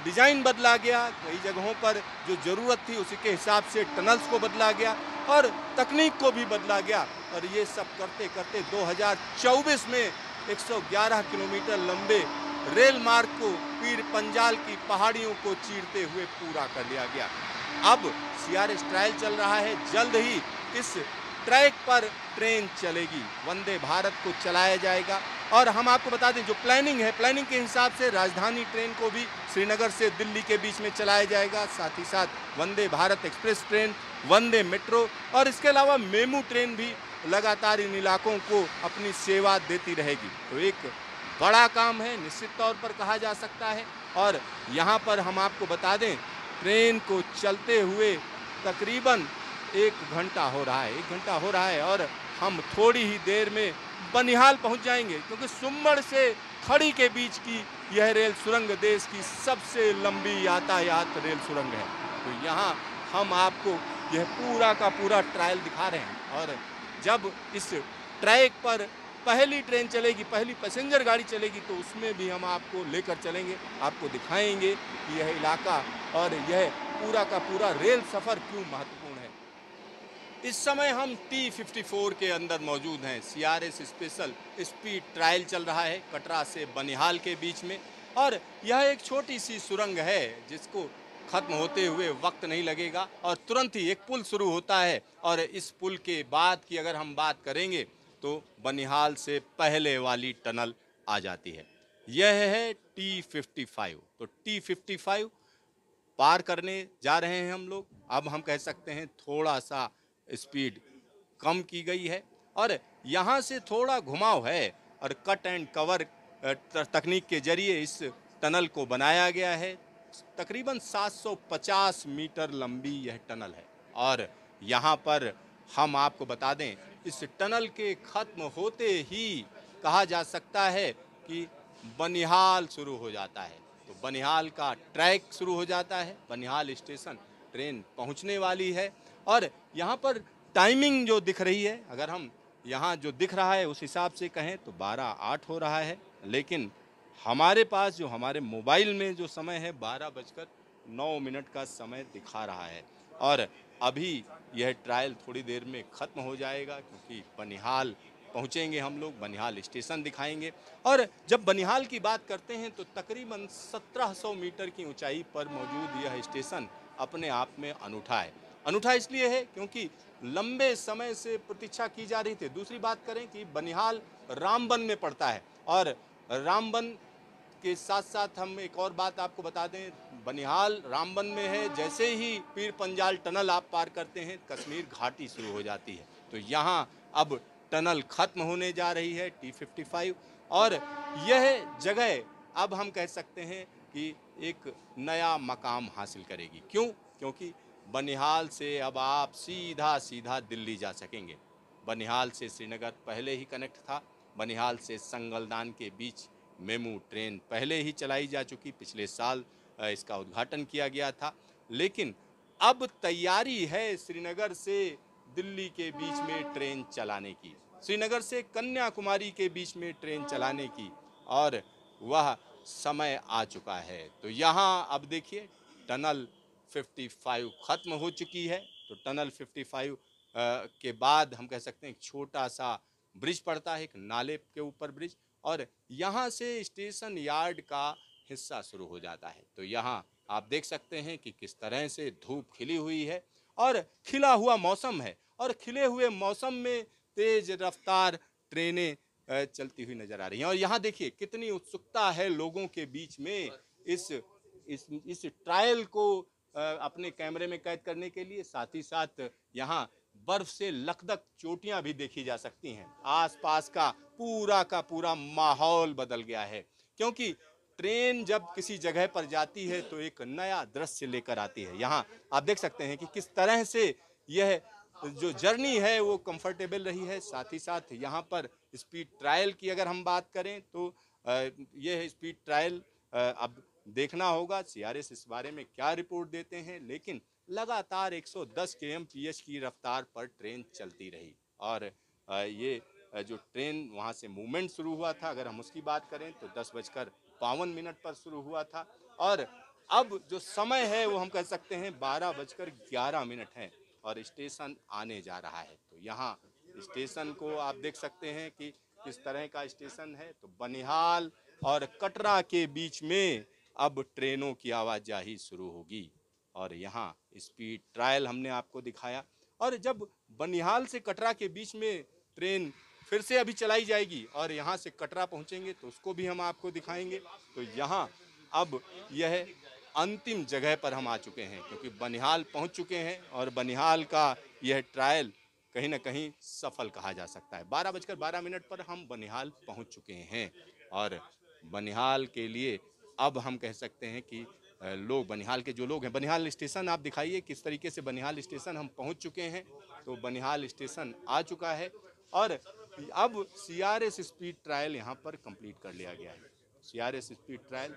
A: डिज़ाइन बदला गया, कई जगहों पर जो ज़रूरत थी उसी के हिसाब से टनल्स को बदला गया और तकनीक को भी बदला गया। और ये सब करते करते 2024 में 111 किलोमीटर लंबे रेल मार्ग को पीर पंजाल की पहाड़ियों को चीरते हुए पूरा कर लिया गया। अब CRS ट्रायल चल रहा है, जल्द ही इस ट्रैक पर ट्रेन चलेगी, वंदे भारत को चलाया जाएगा। और हम आपको बता दें जो प्लानिंग है, प्लानिंग के हिसाब से राजधानी ट्रेन को भी श्रीनगर से दिल्ली के बीच में चलाया जाएगा, साथ ही साथ वंदे भारत एक्सप्रेस ट्रेन, वंदे मेट्रो और इसके अलावा मेमू ट्रेन भी लगातार इन इलाकों को अपनी सेवा देती रहेगी। तो एक बड़ा काम है निश्चित तौर पर कहा जा सकता है। और यहाँ पर हम आपको बता दें ट्रेन को चलते हुए तकरीबन 1 घंटा हो रहा है, 1 घंटा हो रहा है और हम थोड़ी ही देर में बनिहाल पहुंच जाएंगे, क्योंकि सुम्बड़ से खड़ी के बीच की यह रेल सुरंग देश की सबसे लंबी यातायात रेल सुरंग है। तो यहाँ हम आपको यह पूरा का पूरा ट्रायल दिखा रहे हैं। और जब इस ट्रैक पर पहली ट्रेन चलेगी, पहली पैसेंजर गाड़ी चलेगी, तो उसमें भी हम आपको लेकर चलेंगे, आपको दिखाएंगे कि यह इलाका और यह पूरा का पूरा रेल सफ़र क्यों महत्वपूर्ण है। इस समय हम T54 के अंदर मौजूद हैं। CRS स्पेशल स्पीड ट्रायल चल रहा है कटरा से बनिहाल के बीच में, और यह एक छोटी सी सुरंग है जिसको खत्म होते हुए वक्त नहीं लगेगा और तुरंत ही एक पुल शुरू होता है। और इस पुल के बाद की अगर हम बात करेंगे तो बनिहाल से पहले वाली टनल आ जाती है। यह है T55। तो T55 पार करने जा रहे हैं हम लोग। अब हम कह सकते हैं थोड़ा सा स्पीड कम की गई है और यहाँ से थोड़ा घुमाव है और कट एंड कवर तकनीक के जरिए इस टनल को बनाया गया है। तकरीबन 750 मीटर लंबी यह टनल है। और यहाँ पर हम आपको बता दें इस टनल के खत्म होते ही कहा जा सकता है कि बनिहाल शुरू हो जाता है। तो बनिहाल का ट्रैक शुरू हो जाता है, बनिहाल स्टेशन ट्रेन पहुंचने वाली है। और यहाँ पर टाइमिंग जो दिख रही है, अगर हम यहाँ जो दिख रहा है उस हिसाब से कहें तो 12:08 हो रहा है, लेकिन हमारे पास जो हमारे मोबाइल में जो समय है 12:09 का समय दिखा रहा है। और अभी यह ट्रायल थोड़ी देर में ख़त्म हो जाएगा, क्योंकि बनिहाल पहुँचेंगे हम लोग, बनिहाल स्टेशन दिखाएंगे। और जब बनिहाल की बात करते हैं तो तकरीबन 1700 मीटर की ऊंचाई पर मौजूद यह स्टेशन अपने आप में अनूठा है। अनूठा इसलिए है क्योंकि लंबे समय से प्रतीक्षा की जा रही थी। दूसरी बात करें कि बनिहाल रामबन में पड़ता है, और रामबन के साथ साथ हम एक और बात आपको बता दें, बनिहाल रामबन में है, जैसे ही पीर पंजाल टनल आप पार करते हैं कश्मीर घाटी शुरू हो जाती है। तो यहाँ अब टनल खत्म होने जा रही है T55, और यह जगह अब हम कह सकते हैं कि एक नया मकाम हासिल करेगी। क्यों? क्योंकि बनिहाल से अब आप सीधा सीधा दिल्ली जा सकेंगे। बनिहाल से श्रीनगर पहले ही कनेक्ट था, बनिहाल से संगलदान के बीच मेमू ट्रेन पहले ही चलाई जा चुकी, पिछले साल इसका उद्घाटन किया गया था। लेकिन अब तैयारी है श्रीनगर से दिल्ली के बीच में ट्रेन चलाने की, श्रीनगर से कन्याकुमारी के बीच में ट्रेन चलाने की, और वह समय आ चुका है। तो यहाँ अब देखिए टनल 55 खत्म हो चुकी है। तो टनल 55 के बाद हम कह सकते हैं एक छोटा सा ब्रिज पड़ता है, एक नाले के ऊपर ब्रिज, और यहाँ से स्टेशन यार्ड का हिस्सा शुरू हो जाता है। तो यहाँ आप देख सकते हैं कि किस तरह से धूप खिली हुई है और खिला हुआ मौसम है, और खिले हुए मौसम में तेज रफ्तार ट्रेनें चलती हुई नजर आ रही हैं। और यहाँ देखिए कितनी उत्सुकता है लोगों के बीच में इस ट्रायल को अपने कैमरे में कैद करने के लिए। साथ ही साथ यहाँ बर्फ से लकदक चोटियां भी देखी जा सकती हैं। आसपास का पूरा माहौल बदल गया है, क्योंकि ट्रेन जब किसी जगह पर जाती है तो एक नया दृश्य लेकर आती है। यहाँ आप देख सकते हैं कि किस तरह से यह जो जर्नी है वो कंफर्टेबल रही है। साथ ही साथ यहाँ पर स्पीड ट्रायल की अगर हम बात करें तो यह स्पीड ट्रायल अब देखना होगा सीआरएस इस बारे में क्या रिपोर्ट देते हैं। लेकिन लगातार 110 kmph की रफ्तार पर ट्रेन चलती रही, और ये जो ट्रेन वहाँ से मूवमेंट शुरू हुआ था, अगर हम उसकी बात करें तो 10:52 पर शुरू हुआ था, और अब जो समय है वो हम कह सकते हैं 12:11 है, और स्टेशन आने जा रहा है। तो यहाँ स्टेशन को आप देख सकते हैं कि किस तरह का स्टेशन है। तो बनिहाल और कटरा के बीच में अब ट्रेनों की आवाजाही शुरू होगी, और यहाँ स्पीड ट्रायल हमने आपको दिखाया। और जब बनिहाल से कटरा के बीच में ट्रेन फिर से अभी चलाई जाएगी और यहाँ से कटरा पहुँचेंगे तो उसको भी हम आपको दिखाएंगे। तो यहाँ अब यह अंतिम जगह पर हम आ चुके हैं, क्योंकि बनिहाल पहुँच चुके हैं, और बनिहाल का यह ट्रायल कहीं ना कहीं सफल कहा जा सकता है। 12:12 पर हम बनिहाल पहुँच चुके हैं, और बनिहाल के लिए अब हम कह सकते हैं कि लोग, बनिहाल के जो लोग हैं, बनिहाल स्टेशन आप दिखाइए किस तरीके से बनिहाल स्टेशन हम पहुंच चुके हैं। तो बनिहाल स्टेशन आ चुका है, और अब सीआरएस स्पीड ट्रायल यहां पर कंप्लीट कर लिया गया है। सीआरएस स्पीड ट्रायल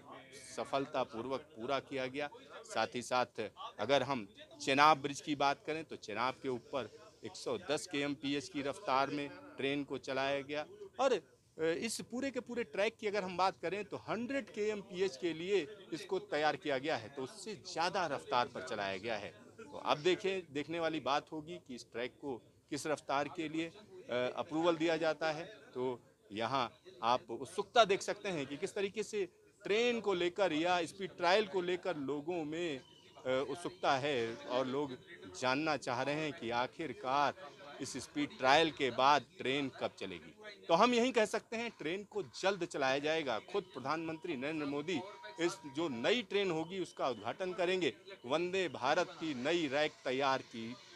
A: सफलतापूर्वक पूरा किया गया। साथ ही साथ अगर हम चेनाब ब्रिज की बात करें तो चेनाब के ऊपर 110 kmph की रफ्तार में ट्रेन को चलाया गया, और इस पूरे के पूरे ट्रैक की अगर हम बात करें तो 100 kmph के लिए इसको तैयार किया गया है, तो उससे ज़्यादा रफ्तार पर चलाया गया है। तो अब देखने वाली बात होगी कि इस ट्रैक को किस रफ्तार के लिए अप्रूवल दिया जाता है। तो यहाँ आप उत्सुकता देख सकते हैं कि किस तरीके से ट्रेन को लेकर या स्पीड ट्रायल को लेकर लोगों में उत्सुकता है, और लोग जानना चाह रहे हैं कि आखिरकार इस स्पीड ट्रायल के बाद ट्रेन कब चलेगी। तो हम यही कह सकते हैं ट्रेन को जल्द चलाया जाएगा। खुद प्रधानमंत्री नरेंद्र मोदी इस जो नई ट्रेन होगी उसका उद्घाटन करेंगे। वंदे भारत की नई रैक तैयार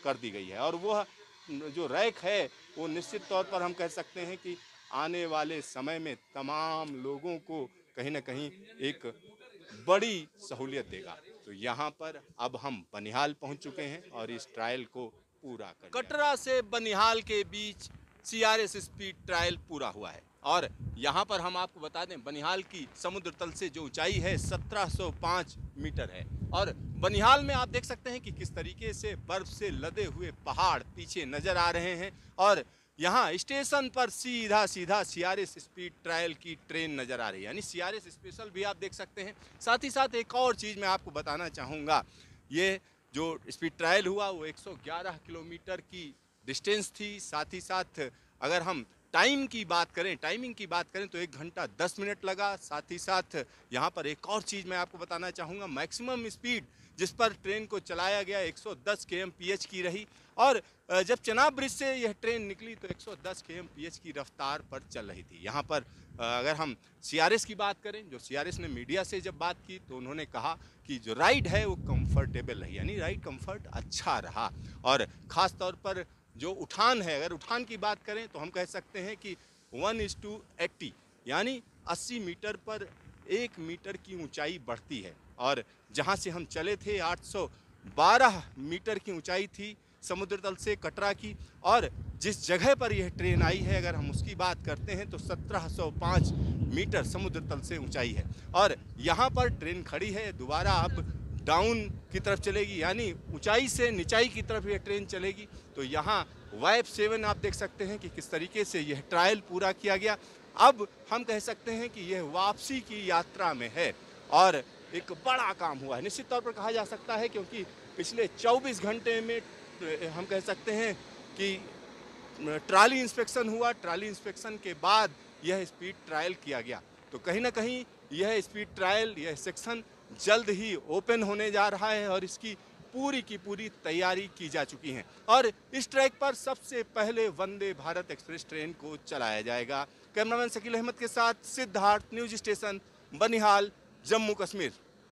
A: कर दी गई है, और वह जो रैक है वो निश्चित तौर पर हम कह सकते हैं कि आने वाले समय में तमाम लोगों को कहीं ना कहीं एक बड़ी सहूलियत देगा। तो यहाँ पर अब हम बनिहाल पहुँच चुके हैं और इस ट्रायल को पूरा कर कटरा से बनिहाल के बीच सीआरएस स्पीड ट्रायल पूरा हुआ है, और यहाँ पर हम आपको बता दें बनिहाल की समुद्र तल से जो ऊंचाई है 1705 मीटर है, और बनिहाल में आप देख सकते हैं कि किस तरीके से बर्फ से लदे हुए पहाड़ पीछे नजर आ रहे हैं, और यहाँ स्टेशन पर सीधा सीआरएस स्पीड ट्रायल की ट्रेन नजर आ रही है, यानी सीआरएस स्पेशल भी आप देख सकते हैं। साथ ही साथ एक और चीज़ मैं आपको बताना चाहूँगा, ये जो स्पीड ट्रायल हुआ वो 111 किलोमीटर की डिस्टेंस थी। साथ ही साथ अगर हम टाइमिंग की बात करें तो 1 घंटा 10 मिनट लगा। साथ ही साथ यहाँ पर एक और चीज़ मैं आपको बताना चाहूँगा, मैक्सिमम स्पीड जिस पर ट्रेन को चलाया गया 110 kmph की रही, और जब चेनाब ब्रिज से यह ट्रेन निकली तो 110 kmph की रफ्तार पर चल रही थी। यहाँ पर अगर हम सीआरएस की बात करें, जो सीआरएस ने मीडिया से जब बात की तो उन्होंने कहा कि जो राइड है वो कंफर्टेबल रही, यानी राइड कंफर्ट अच्छा रहा, और ख़ास तौर पर जो उठान है, अगर उठान की बात करें तो हम कह सकते हैं कि 1:80 यानी 80 मीटर पर 1 मीटर की ऊंचाई बढ़ती है, और जहां से हम चले थे 812 मीटर की ऊंचाई थी समुद्र तल से कटरा की, और जिस जगह पर यह ट्रेन आई है अगर हम उसकी बात करते हैं तो 1705 मीटर समुद्र तल से ऊंचाई है, और यहाँ पर ट्रेन खड़ी है। दोबारा अब डाउन की तरफ चलेगी, यानी ऊंचाई से निचाई की तरफ यह ट्रेन चलेगी। तो यहाँ वाइब 7 आप देख सकते हैं कि किस तरीके से यह ट्रायल पूरा किया गया। अब हम कह सकते हैं कि यह वापसी की यात्रा में है, और एक बड़ा काम हुआ है, निश्चित तौर पर कहा जा सकता है, क्योंकि पिछले 24 घंटे में हम कह सकते हैं कि ट्राली इंस्पेक्शन हुआ, ट्राली इंस्पेक्शन के बाद यह स्पीड ट्रायल किया गया। तो कहीं ना कहीं यह स्पीड ट्रायल, यह सेक्शन जल्द ही ओपन होने जा रहा है और इसकी पूरी की पूरी तैयारी की जा चुकी है और इस ट्रैक पर सबसे पहले वंदे भारत एक्सप्रेस ट्रेन को चलाया जाएगा। कैमरामैन शकील अहमद के साथ सिद्धार्थ, न्यूज स्टेशन बनिहाल, जम्मू कश्मीर।